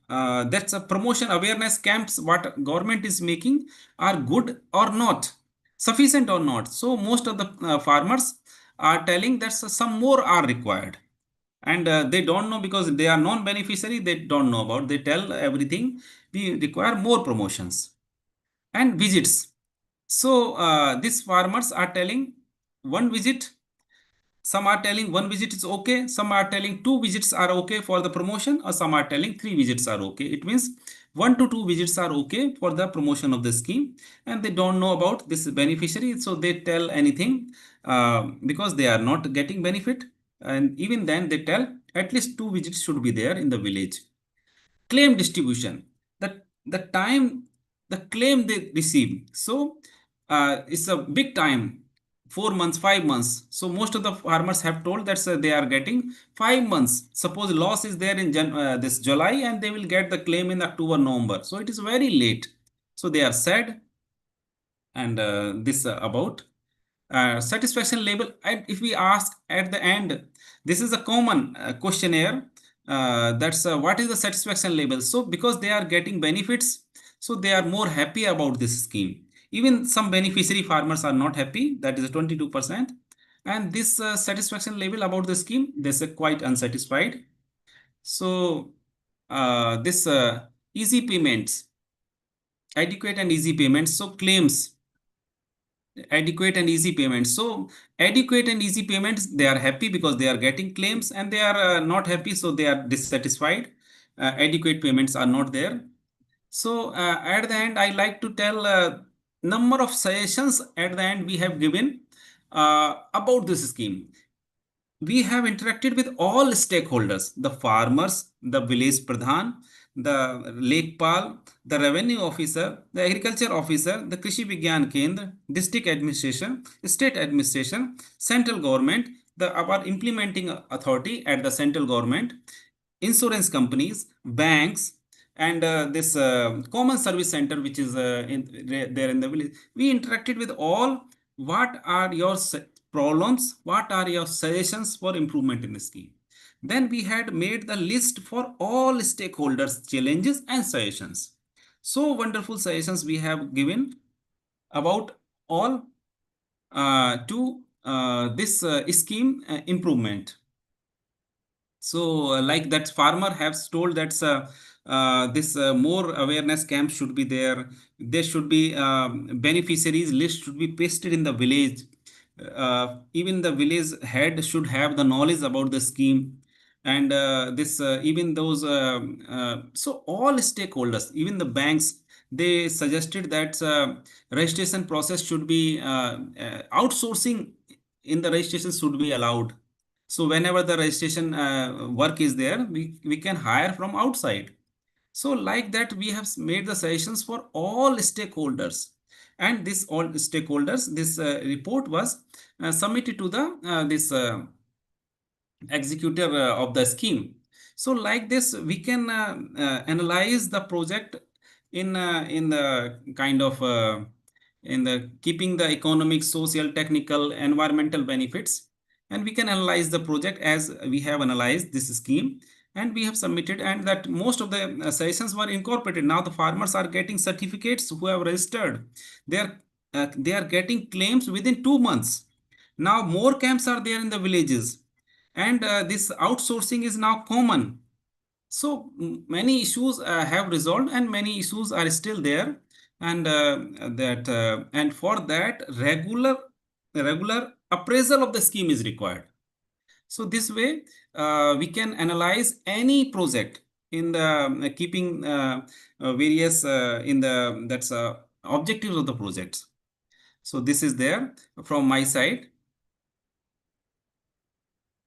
that's a promotion awareness camps what government is making are good or not, sufficient or not. So most of the farmers are telling that some more are required, and they don't know because they are non-beneficiary. They don't know about. They tell everything. We require more promotions and visits. So these farmers are telling one visit. Some are telling one visit is okay. Some are telling 2 visits are okay for the promotion, or some are telling 3 visits are okay. It means 1 to 2 visits are okay for the promotion of the scheme, and they don't know about this beneficiary. So they tell anything because they are not getting benefit. And even then they tell at least 2 visits should be there in the village. Claim distribution, the time the claim they receive. So it's a big time, 4 months, 5 months. So most of the farmers have told that they are getting 5 months. Suppose loss is there in this July, and they will get the claim in October, November. So it is very late. So they are sad. And this about satisfaction level. And if we ask at the end, this is a common questionnaire. That's what is the satisfaction level? So because they are getting benefits, so they are more happy about this scheme. Even some beneficiary farmers are not happy. That is 22%. And this satisfaction level about the scheme, they say quite unsatisfied. So this easy payments, adequate and easy payments. So claims, adequate and easy payments. So adequate and easy payments, they are happy because they are getting claims, and they are not happy, so they are dissatisfied. Adequate payments are not there. So at the end, I like to tell number of suggestions at the end we have given about this scheme. We have interacted with all stakeholders, the farmers, the village pradhan, the lekpal, the revenue officer, the agriculture officer, the Krishi Vigyan Kendra, district administration, state administration, central government, our implementing authority at the central government, insurance companies, banks, and this common service center, which is there in the village. We interacted with all. What are your problems? What are your suggestions for improvement in the scheme? Then we had made the list for all stakeholders, challenges and suggestions. So wonderful suggestions we have given about all to this scheme improvement. So like that farmer has told that this more awareness camp should be there. There should be beneficiaries list should be pasted in the village. Even the village head should have the knowledge about the scheme. And this even those so all stakeholders, even the banks, they suggested that registration process should be outsourcing in the registration should be allowed. So whenever the registration work is there, we can hire from outside. So like that, we have made the suggestions for all stakeholders. And this all stakeholders, this report was submitted to the this executor of the scheme. So like this, we can analyze the project in the kind of in the keeping the economic, social, technical, environmental benefits, and we can analyze the project as we have analyzed this scheme, and we have submitted, and that most of the suggestions were incorporated. Now the farmers are getting certificates who have registered. They are getting claims within 2 months. Now more camps are there in the villages, and this outsourcing is now common. So many issues have resolved, and many issues are still there, and and for that regular appraisal of the scheme is required. So this way we can analyze any project in the keeping various in the that's objectives of the projects. So this is there from my side.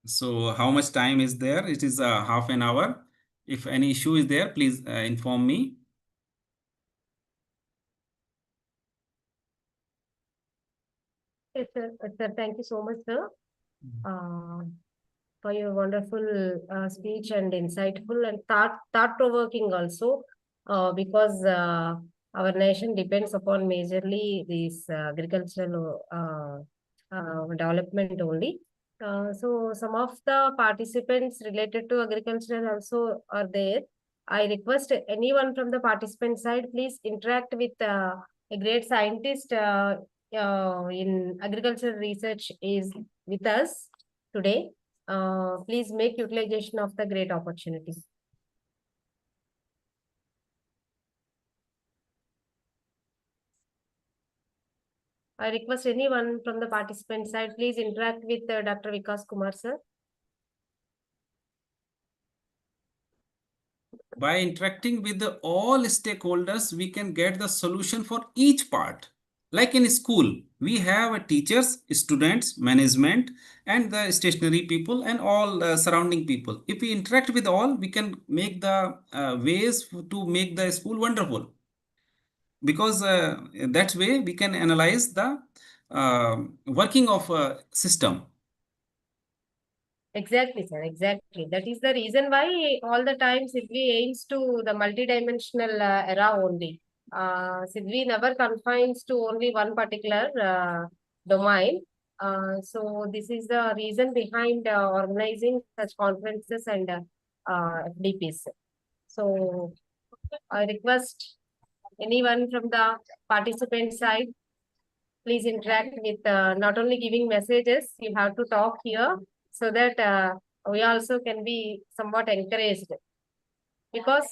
So how much time is there? It is half an hour. If any issue is there, please inform me. Yes, sir. Sir, thank you so much, sir, for your wonderful speech and insightful and thought-provoking also, because our nation depends upon majorly this agricultural development only. So some of the participants related to agriculture also are there. I request anyone from the participant side, please interact with a great scientist in agricultural research is with us today. Please make utilization of the great opportunity. I request anyone from the participant side, please interact with Dr. Vikas Kumar, sir. By interacting with all stakeholders, we can get the solution for each part. Like in school, we have teachers, students, management, and the stationary people, and all surrounding people. If we interact with all, we can make the ways to make the school wonderful. Because that way we can analyze the working of a system. Exactly, sir. Exactly. That is the reason why all the time Sidvi aims to the multidimensional era only. Sidvi never confines to only one particular domain. So this is the reason behind organizing such conferences and FDPs. So I request anyone from the participant side, please interact with not only giving messages, you have to talk here so that we also can be somewhat encouraged. Because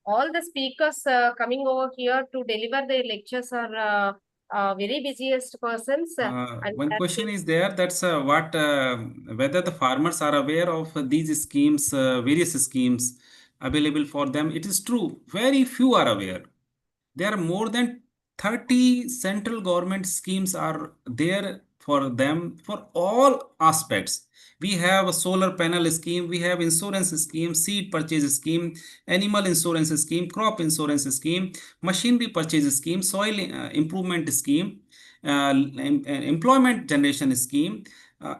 all the speakers coming over here to deliver their lectures are very busiest persons. And One that question is is there, that's whether the farmers are aware of these schemes, various schemes available for them. It is true, very few are aware. There are more than 30 central government schemes are there for them for all aspects. We have a solar panel scheme, we have insurance scheme, seed purchase scheme, animal insurance scheme, crop insurance scheme, machinery purchase scheme, soil improvement scheme, employment generation scheme, uh,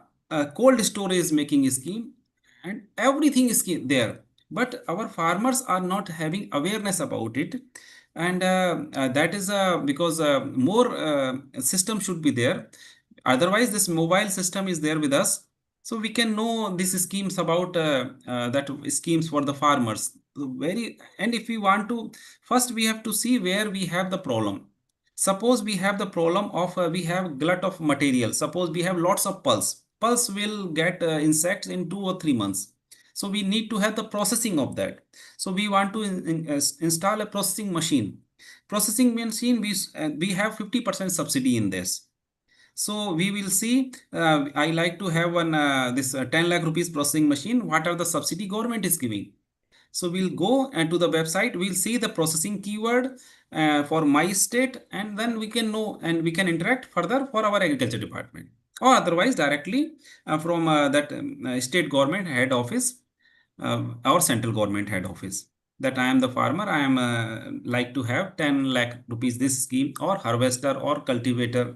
cold storage making scheme, and everything is there. But our farmers are not having awareness about it, and that is because more system should be there. Otherwise, this mobile system is there with us, so we can know these schemes about that schemes for the farmers. Very, and if we want to, first we have to see where we have the problem. Suppose we have the problem of we have glut of material. Suppose we have lots of pulse. Pulse will get insects in 2 or 3 months. So we need to have the processing of that. So we want to install a processing machine. Processing machine, we have 50% subsidy in this. So we will see. I like to have one this 10 lakh rupees processing machine. What are the subsidy government is giving? So we'll go and to the website, we'll see the processing keyword for my state, and then we can know and we can interact further for our agriculture department, or otherwise directly from that state government head office, our central government head office. That I am the farmer, I am like to have 10 lakh rupees this scheme, or harvester or cultivator.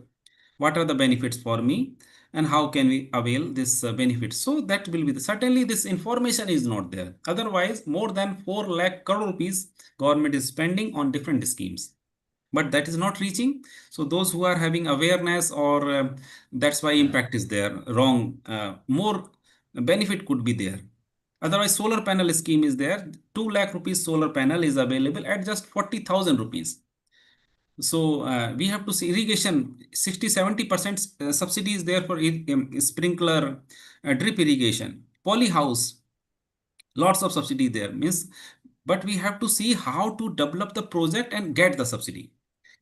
What are the benefits for me, and how can we avail this benefit? So that will be certainly this information is not there. Otherwise, more than 4 lakh crore rupees government is spending on different schemes, but that is not reaching. So those who are having awareness, or that's why impact is there wrong, more benefit could be there. Otherwise, solar panel scheme is there. 2 lakh rupees solar panel is available at just 40,000 rupees. So we have to see irrigation, 60-70% subsidy is there for sprinkler, drip irrigation, poly house, lots of subsidy there means. But we have to see how to develop the project and get the subsidy,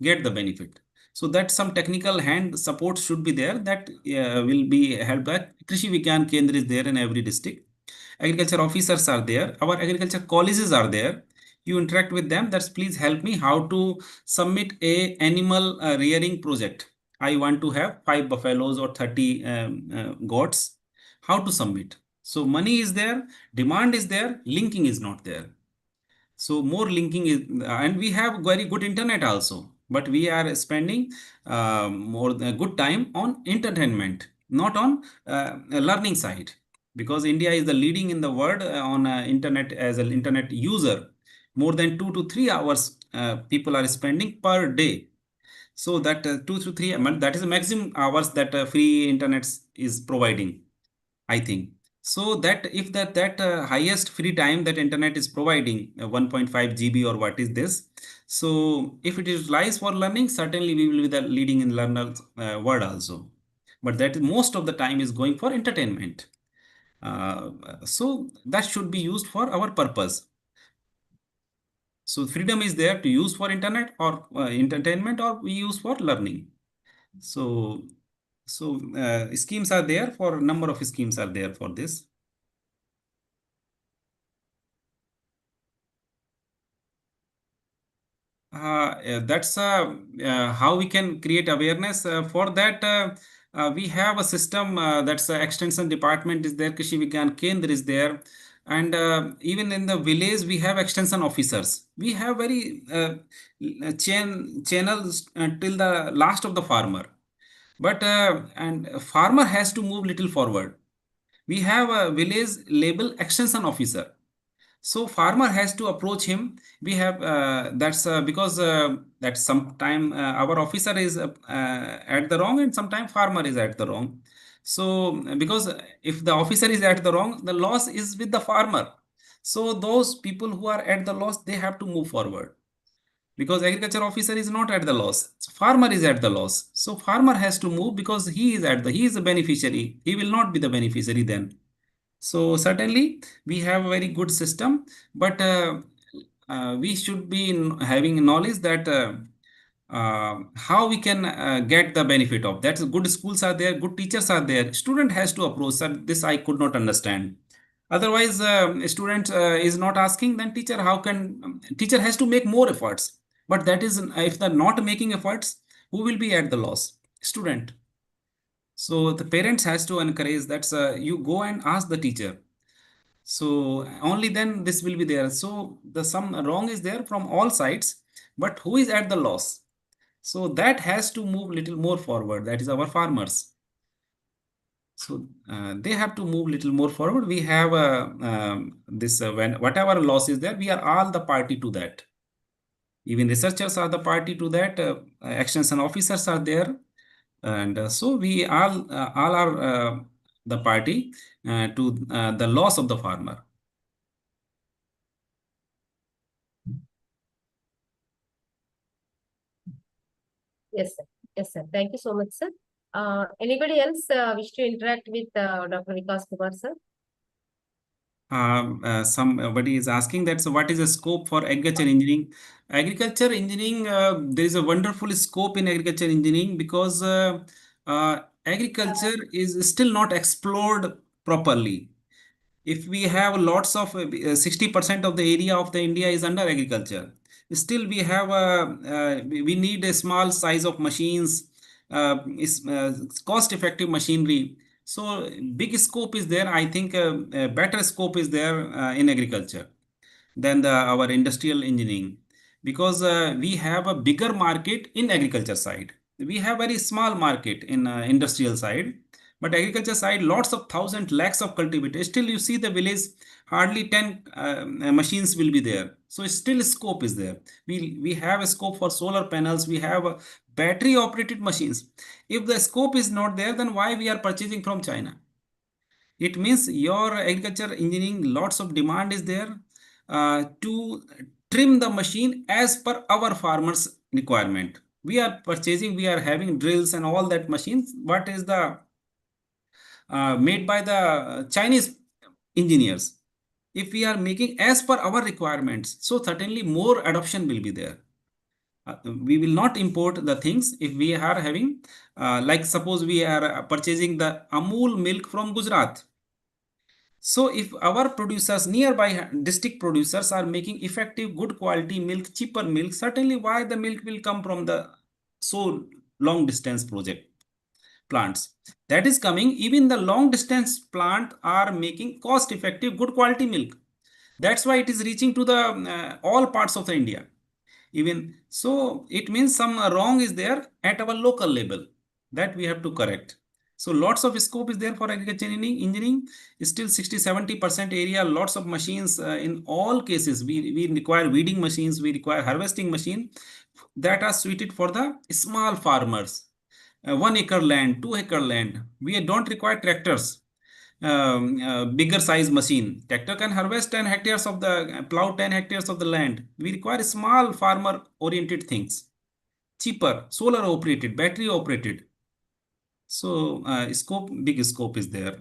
get the benefit. So that some technical hand support should be there, that will be helped by Krishi Vigyan Kendra is there in every district. Agriculture officers are there, our agriculture colleges are there. You interact with them, that's please help me how to submit a animal rearing project. I want to have 5 buffaloes or 30 goats. How to submit? So money is there, demand is there, linking is not there. So more linking is, and we have very good internet also, but we are spending more good time on entertainment, not on learning side, because India is the leading in the world on internet as an internet user. More than 2 to 3 hours people are spending per day. So that 2 to 3, that is the maximum hours that free internet is providing, I think. So that if that highest free time that internet is providing, 1.5 GB or what is this? So if it is lies for learning, certainly we will be the leading in learners world also. But that most of the time is going for entertainment. So that should be used for our purpose. So freedom is there to use for internet or entertainment, or we use for learning. So schemes are there, for number of schemes are there for this. That's how we can create awareness. For that, we have a system that's extension department is there, Krishi Vigyan Kendra is there, and even in the village we have extension officers. We have very channels till the last of the farmer, but and farmer has to move little forward. We have a village label extension officer, so farmer has to approach him. We have that's because that sometime our officer is at the wrong, and sometime farmer is at the wrong. So because if the officer is at the wrong, the loss is with the farmer. So those people who are at the loss, they have to move forward, because agriculture officer is not at the loss, so farmer is at the loss. So farmer has to move, because he is a beneficiary. He will not be the beneficiary then. So certainly we have a very good system, but we should be having knowledge that how we can get the benefit of that. Good schools are there, good teachers are there. Student has to approach. Sir, this I could not understand. Otherwise, student is not asking. Then teacher, how can teacher has to make more efforts? But that is if they're not making efforts, who will be at the loss? Student. So the parents has to encourage that you go and ask the teacher. So only then this will be there. So the some wrong is there from all sides, but who is at the loss? So that has to move little more forward. That is our farmers. So they have to move little more forward. We have this when whatever loss is there, we are all the party to that. Even researchers are the party to that. Extension officers are there, and so we all are the party to the loss of the farmer. Yes, sir. Yes, sir. Thank you so much, sir. Anybody else wish to interact with Dr. Vikas Kumar, sir? Somebody is asking that, so what is the scope for agriculture engineering? Agriculture engineering, there is a wonderful scope in agriculture engineering because agriculture is still not explored properly. If we have lots of 60% of the area of the India is under agriculture, still we have we need a small size of machines, is cost effective machinery. So big scope is there. I think better scope is there in agriculture than our industrial engineering, because we have a bigger market in agriculture side. We have very small market in industrial side, but agriculture side lots of thousand lakhs of cultivators. Still you see the village hardly 10 machines will be there. So still scope is there. We have a scope for solar panels. We have battery operated machines. If the scope is not there, then why we are purchasing from China? It means your agriculture engineering lots of demand is there to trim the machine as per our farmers requirement. We are purchasing, we are having drills and all that machines. What is the made by the Chinese engineers? If we are making as per our requirements, so certainly more adoption will be there. We will not import the things if we are having, like suppose we are purchasing the Amul milk from Gujarat. So if our producers, nearby district producers are making effective, good quality milk, cheaper milk, certainly why the milk will come from the so long distance project plants. That is coming, even the long distance plant are making cost effective, good quality milk. That's why it is reaching to the all parts of the India. Even so, it means some wrong is there at our local level that we have to correct. So lots of scope is there for agriculture engineering. Still 60-70% area, lots of machines in all cases. We require weeding machines, we require harvesting machine that are suited for the small farmers. 1 acre land, 2 acre land. We don't require tractors. Bigger size machine. Tractor can harvest 10 hectares of the plow 10 hectares of the land. We require small farmer oriented things, cheaper, solar operated, battery operated. So scope, big scope is there.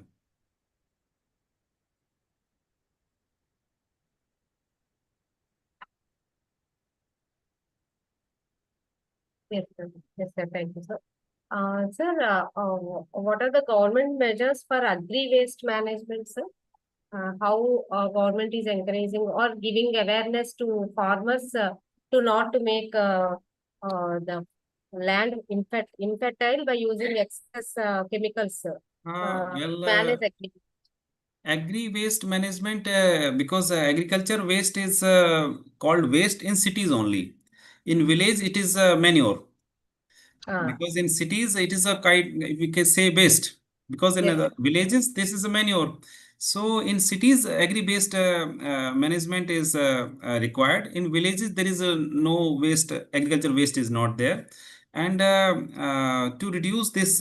Yes, sir. Yes, sir. Thank you, sir. Sir, what are the government measures for agri-waste management, sir? How government is encouraging or giving awareness to farmers to not to make the land infertile by using excess chemicals, manage agri. Agri waste management, because agriculture waste is called waste in cities only. In village, it is manure. Because in cities it is a kind, we can say waste, because in Yes. villages this is a manure. So in cities agri based management is required. In villages there is no waste, agriculture waste is not there. And to reduce this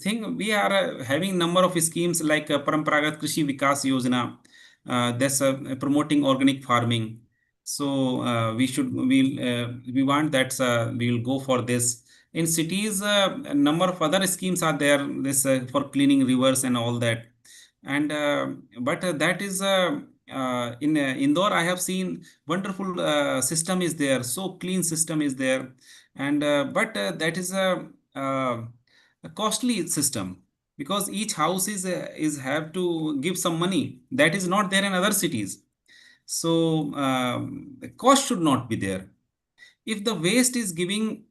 thing, we are having number of schemes like Paramparagat Krishi Vikas Yojana, that's promoting organic farming. So we want that we will go for this. In cities, a number of other schemes are there. This for cleaning rivers and all that. And but that is in Indore, I have seen wonderful system is there, so clean system is there, and but that is a costly system because each house is have to give some money that is not there in other cities. So the cost should not be there. If the waste is giving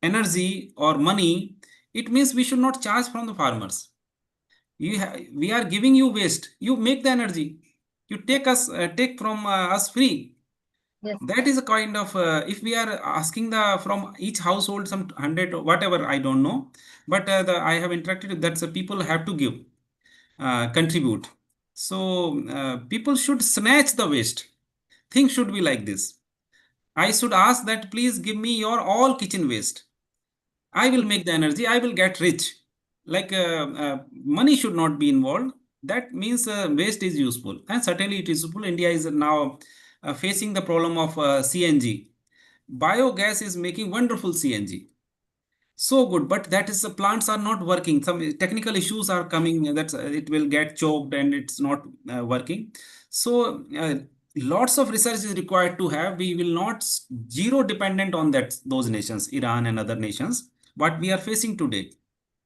energy or money, it means we should not charge from the farmers. We are giving you waste. You make the energy. You take from us free. Yes. That is a kind of if we are asking the from each household some 100 or whatever, I don't know, but I have interacted with that. So people have to give contribute. So people should snatch the waste. Things should be like this. I should ask that please give me your all kitchen waste. I will make the energy, I will get rich. Like money should not be involved. That means waste is useful. And certainly it is useful. India is now facing the problem of CNG. Biogas is making wonderful CNG. So good, but that is the plants are not working. Some technical issues are coming that it will get choked and it's not working. So lots of research is required to have. We will not zero dependent on that those nations, Iran and other nations, what we are facing today.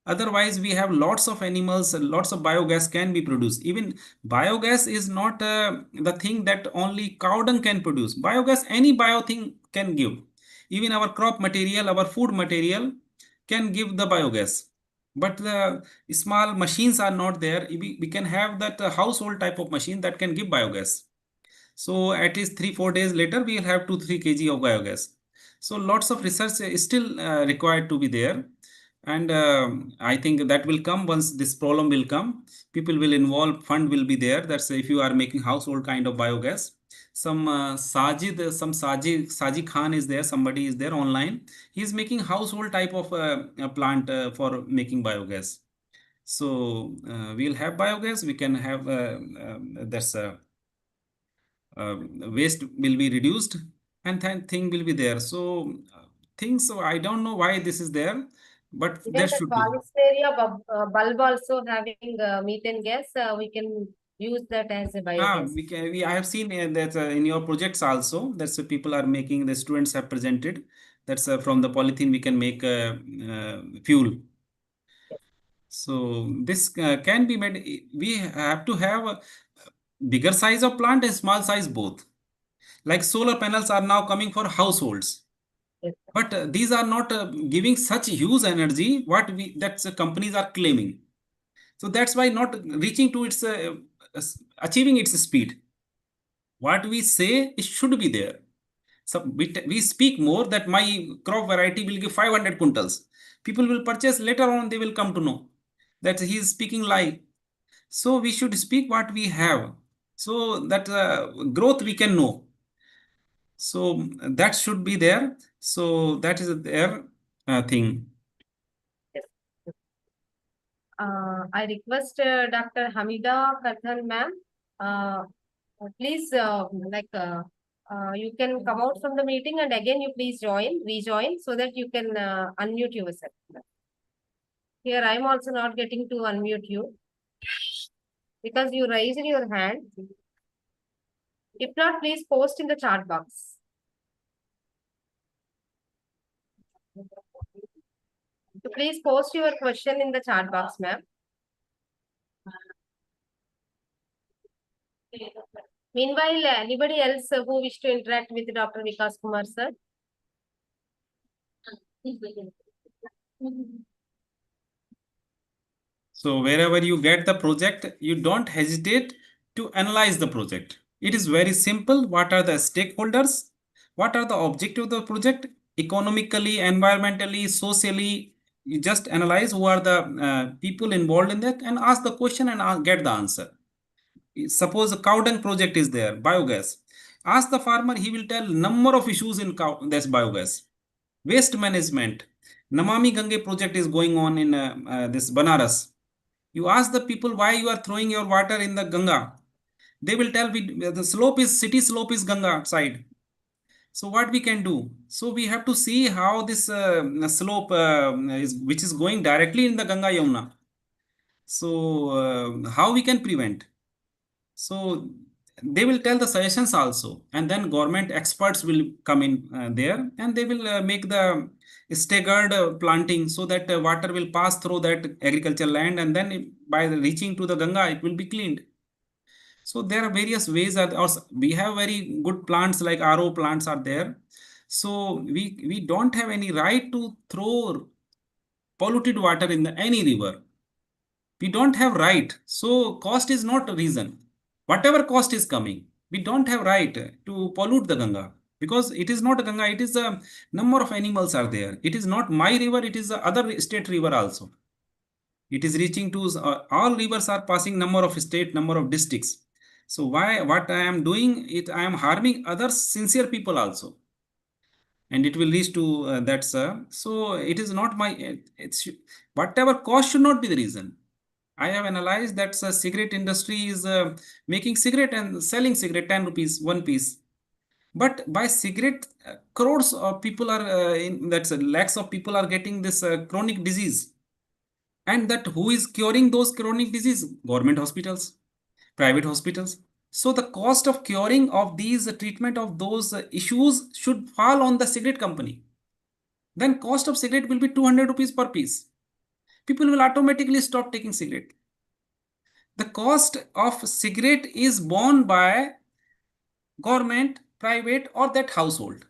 Otherwise, we have lots of animals, lots of biogas can be produced. Even biogas is not the thing that only cow dung can produce. Biogas, any bio thing can give. Even our crop material, our food material can give the biogas. But the small machines are not there. We can have that household type of machine that can give biogas. So at least 3-4 days later, we will have 2-3 kg of biogas. So lots of research is still required to be there. And I think that will come once this problem will come. People will involve, fund will be there. That's if you are making household kind of biogas. Some Sajid Khan is there. Somebody is there online. He is making household type of a plant for making biogas. So we'll have biogas. We can have that's waste will be reduced and then thing will be there. So things, so I don't know why this is there, but Even there the should be. Polysteria bulb also having methane gas, we can use that as a biogas. I have seen that in your projects also, that's people are making, the students have presented, that's from the polythene we can make fuel. So this can be made. We have to have a bigger size of plant and small size both. Like solar panels are now coming for households. Yes. But these are not giving such huge energy what we that companies are claiming. So that's why not reaching to its achieving its speed. What we say it should be there. So we speak more that my crop variety will give 500 quintals. People will purchase later on. They will come to know that he is speaking lie. So we should speak what we have. So that growth we can know. So that should be there. So that is their thing. Yes. I request Dr. Hamida Karthan ma'am, please you can come out from the meeting and again you please rejoin so that you can unmute yourself. Here I am also not getting to unmute you because you raised your hand. If not, please post in the chat box. So please post your question in the chat box, ma'am. Meanwhile, anybody else who wish to interact with Dr. Vikas Kumar, sir? So wherever you get the project, you don't hesitate to analyze the project. It is very simple. What are the stakeholders? What are the objectives of the project? Economically, environmentally, socially, you just analyze who are the people involved in that and ask the question and get the answer. Suppose a cow dung project is there, biogas. Ask the farmer, he will tell number of issues in this biogas. Waste management. Namami Gange project is going on in this Banaras. You ask the people why you are throwing your water in the Ganga. They will tell the slope is city slope is Ganga side. So what we can do? So we have to see how this slope is which is going directly in the Ganga Yamuna. So how we can prevent? So they will tell the suggestions also, and then government experts will come in there, and they will make the staggered planting so that water will pass through that agricultural land, and then by reaching to the Ganga, it will be cleaned. So there are various ways that we have very good plants like RO plants are there. So we don't have any right to throw polluted water in any river. We don't have right. So cost is not a reason. Whatever cost is coming, we don't have right to pollute the Ganga, because it is not a Ganga. It is a number of animals are there. It is not my river. It is the other state river also. It is reaching to all rivers are passing number of state, number of districts. So what I am doing it, I am harming other sincere people also, and it will reach to that's so it is not my it's whatever cost should not be the reason. I have analyzed that the cigarette industry is making cigarette and selling cigarette 10 rupees one piece. But by cigarette, crores of people are that's lakhs of people are getting this chronic disease. And that who is curing those chronic disease? Government hospitals, private hospitals. So the cost of curing of these treatment of those issues should fall on the cigarette company. Then cost of cigarette will be 200 rupees per piece. People will automatically stop taking cigarette. The cost of cigarette is borne by government, private, or that household.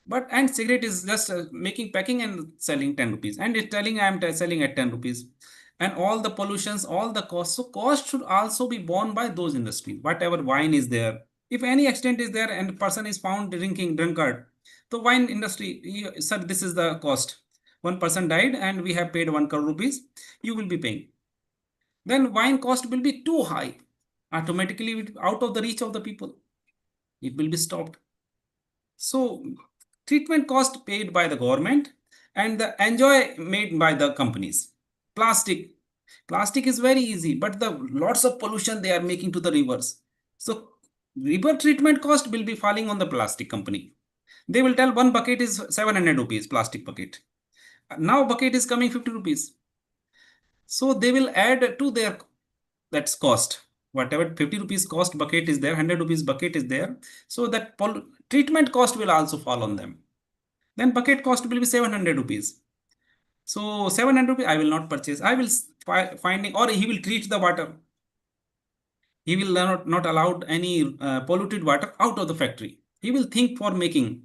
But and cigarette is just making packing and selling 10 rupees, and it's telling I am selling at 10 rupees, and all the pollutions, all the costs. So cost should also be borne by those industries. Whatever wine is there, if any accident is there and person is found drinking drunkard, the wine industry, sir, this is the cost. One person died and we have paid 1 crore rupees. You will be paying. Then wine cost will be too high. Automatically out of the reach of the people. It will be stopped. So treatment cost paid by the government and the enjoy made by the companies. Plastic. Plastic is very easy, but the lots of pollution they are making to the rivers. So river treatment cost will be falling on the plastic company. They will tell one bucket is 700 rupees, plastic bucket. Now bucket is coming 50 rupees. So they will add to their that's cost. Whatever 50 rupees cost bucket is there, 100 rupees bucket is there. So that treatment cost will also fall on them. Then bucket cost will be 700 rupees. So 700 rupees I will not purchase. I will finding, or he will treat the water. He will not allow any polluted water out of the factory. He will think for making.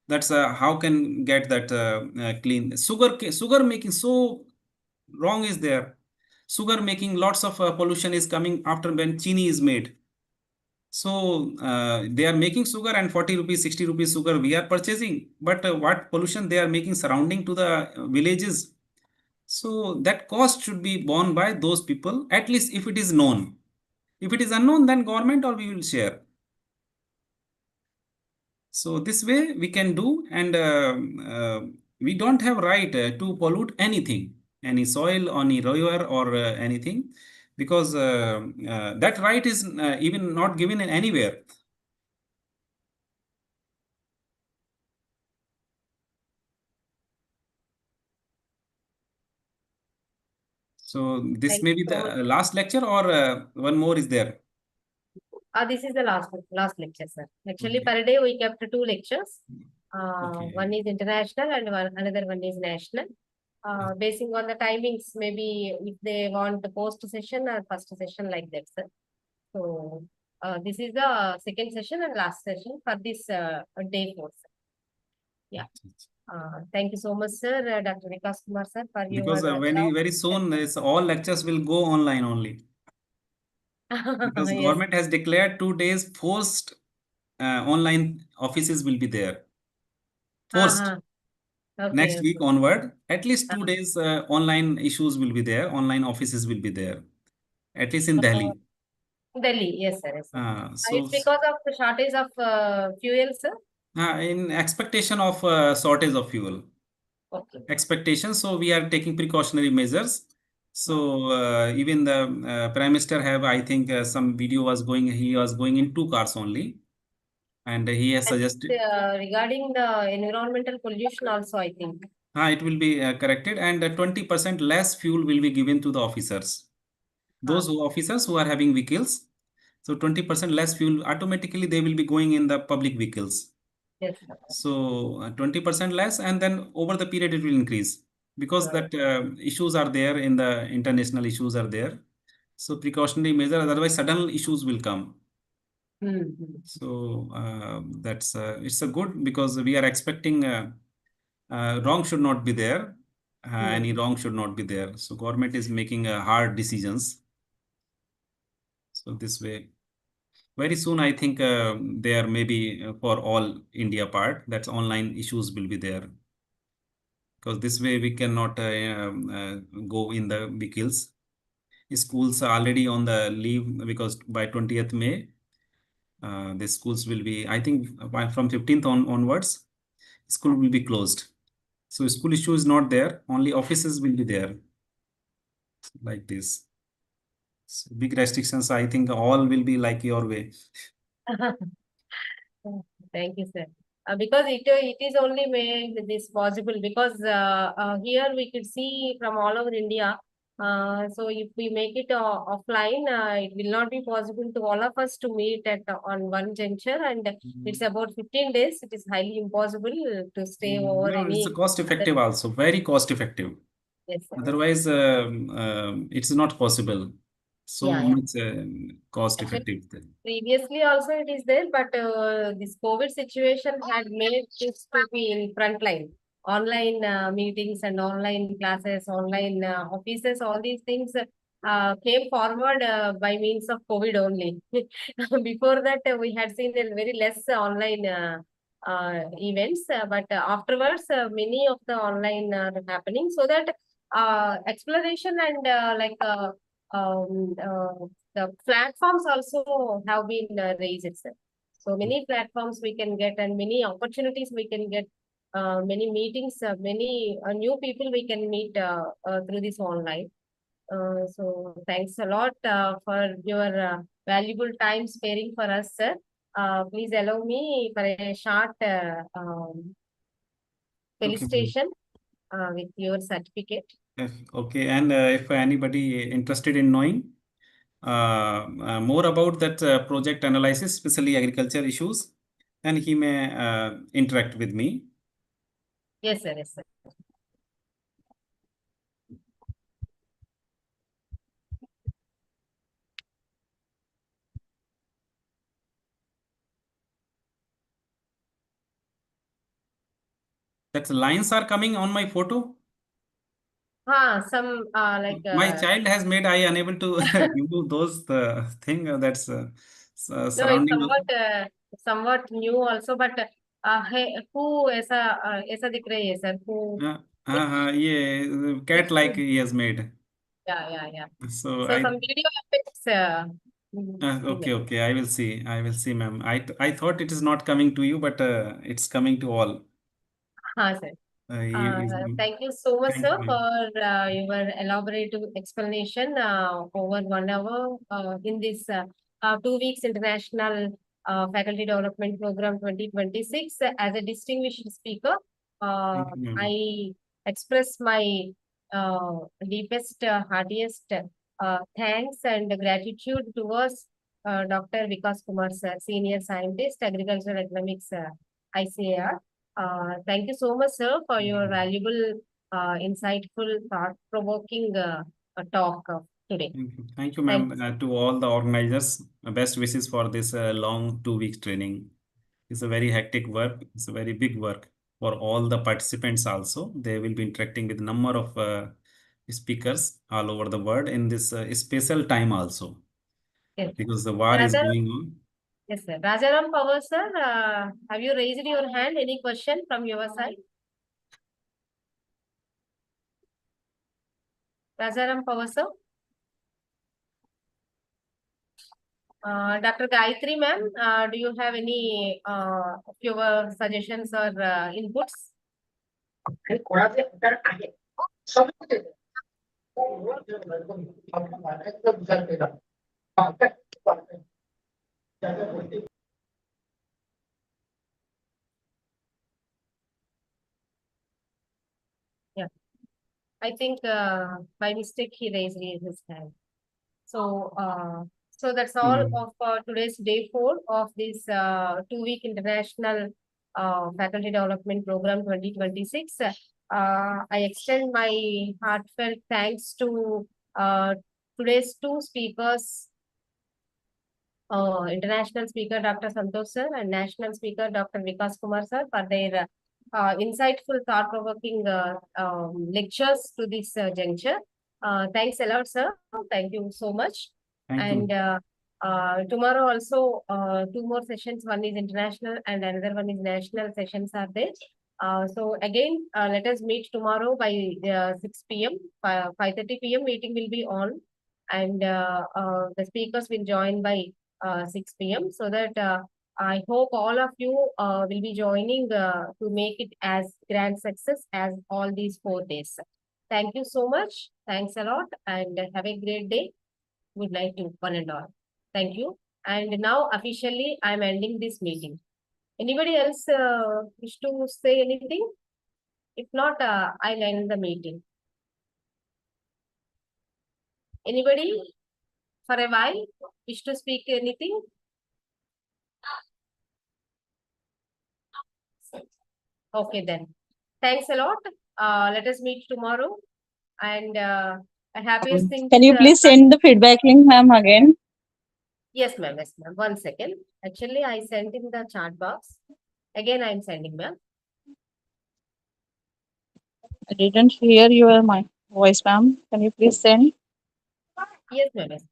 That's how can get that clean. Sugar making so wrong is there. Sugar making lots of pollution is coming after when chini is made. So they are making sugar and 40 rupees, 60 rupees sugar we are purchasing. But what pollution they are making surrounding to the villages. So that cost should be borne by those people, at least if it is known. If it is unknown, then government or we will share. So this way we can do, and we don't have right to pollute anything, any soil, any river or anything, because that right is even not given in anywhere. So this Thank may you be so the much. last lecture, or one more is there? This is the last lecture, sir. Actually, Okay. per day we kept 2 lectures. Okay. One is international and another one is national. Basing on the timings, maybe if they want the post session or first session like that, sir. So this is the second session and last session for this day 4, sir. Yeah. Thank you so much, sir, Dr. Vikas Kumar, sir, for your Because very soon all lectures will go online only. Because Yes. government has declared 2 days forced online offices will be there. Forced. Okay. Next week onward, at least 2 Uh, days online issues will be there. Online offices will be there. At least in Delhi. Delhi, yes, sir. Yes, sir. So It's because of the shortage of fuel, sir. in expectation of shortage of fuel. Okay. Expectation. So we are taking precautionary measures. So even the Prime Minister have, I think, some video was going. He was going in 2 cars only, and he has And suggested. regarding the environmental pollution also, I think. It will be corrected, and 20% less fuel will be given to the officers. Those officers who are having vehicles, So 20% less fuel, automatically they will be going in the public vehicles. Yes, sir. So 20% less, and then over the period it will increase because that issues are there in the international issues are there. So precautionary measure, otherwise sudden issues will come. So that's it's a good because we are expecting wrong should not be there. Any wrong should not be there. So government is making hard decisions. So this way, very soon I think there may be for all India part that's online issues will be there. Because this way we cannot go in the vehicles. Schools are already on the leave because by 20th May, the schools will be, I think from 15th onwards, school will be closed. So school issue is not there, only offices will be there like this. So big restrictions, I think all will be like your way. Thank you, sir. Because it is only made this possible because here we could see from all over India. So if we make it offline, it will not be possible to all of us to meet at on one juncture, and it's about 15 days. It is highly impossible to stay over No, it's a any. cost effective also, very cost effective. Yes, sir. Otherwise, it's not possible. So Yeah, yeah. much cost Actually, effective. previously also it is there, but this COVID situation had made this to be in front line. Online meetings and online classes, online offices, all these things came forward by means of COVID only. Before that, we had seen a very less online events, but afterwards, many of the online are happening. So that exploration and um, uh, the platforms also have been raised itself. So many platforms we can get and many opportunities we can get, many meetings, many new people we can meet through this online. So thanks a lot for your valuable time sparing for us, sir. Please allow me for a short Okay. felicitation with your certificate. Okay, and if anybody interested in knowing more about that project analysis, especially agriculture issues, then he may interact with me. Yes, sir. Yes, sir. That lines are coming on my photo. Some My child has made I unable to remove those thing that's no, it's surrounding. somewhat new also, but who ऐसा दिख रही है sir? Who? Yeah, cat like he has made. Yeah. So So I some video effects. okay. I will see, ma'am. I thought it is not coming to you, but it's coming to all. Sir. You, Thank you so much, thank sir, you, ma'am. for your elaborate explanation over 1 hour in this 2 weeks International Faculty Development Program 2026. As a distinguished speaker, Thank you, ma'am. I express my deepest, heartiest thanks and gratitude towards Dr. Vikas Kumar, sir, Senior Scientist, Agricultural Economics, ICAR. Thank you so much, sir, for your valuable, insightful, thought-provoking talk today. Thank you, Thank ma'am. you, sir. To all the organizers, best wishes for this long 2 weeks training. It's a very hectic work. It's a very big work for all the participants also. They will be interacting with a number of speakers all over the world in this special time also Yes. because the war is Raja, going on. yes, sir. Rajaram Power, sir, have you raised your hand? Any question from your side? Rajaram Power, sir. Dr. Gayatri, ma'am, do you have any your suggestions or inputs? Yeah, I think by mistake he raised his hand. So So that's all of today's day 4 of this 2-week International Faculty Development Program 2026. I extend my heartfelt thanks to today's 2 speakers, international speaker Dr. Santosh sir and national speaker Dr. Vikas Kumar sir, for their insightful, thought-provoking lectures to this juncture. Thanks a lot, sir. Thank you so much. Thank you. And tomorrow also 2 more sessions. One is international and another one is national sessions are there. So again, let us meet tomorrow by 6 p.m. 5:30 p.m. meeting will be on, and the speakers will join by 6 p.m. so that I hope all of you will be joining to make it as grand success as all these 4 days. Thank you so much. Thanks a lot and have a great day. Good night to one and all. Thank you. And now officially I'm ending this meeting. Anybody else wish to say anything? If not, I'll end the meeting. Anybody for a while wish to speak anything? Okay then. Thanks a lot. Let us meet tomorrow. And happiest thing. Can you please send the feedback link, ma'am, again? Yes, ma'am. Yes, ma'am. 1 second. Actually, I sent in the chat box. Again, I'm sending, ma'am. I didn't hear your my voice, ma'am. Can you please send? Yes, ma'am. Yes.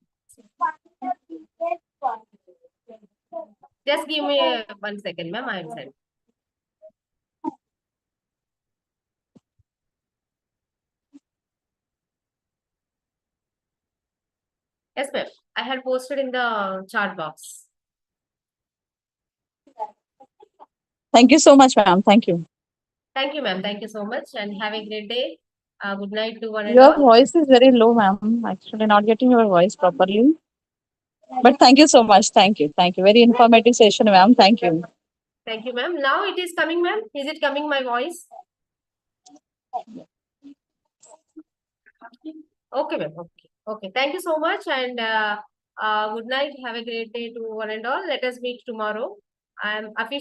Just give me 1 second, ma'am. I'm sending. Yes, ma'am. I had posted in the chat box. Thank you so much, ma'am. Thank you. Thank you, ma'am. Thank you so much and have a great day. Good night to one and Your all. voice is very low, ma'am. Actually, not getting your voice properly. But thank you so much. Thank you. Thank you. Very informative session, ma'am. Thank you. Thank you, ma'am. Now it is coming, ma'am. Is it coming, my voice? Okay, ma'am. Okay. Okay. Thank you so much and good night. Have a great day to one and all. Let us meet tomorrow. I am officially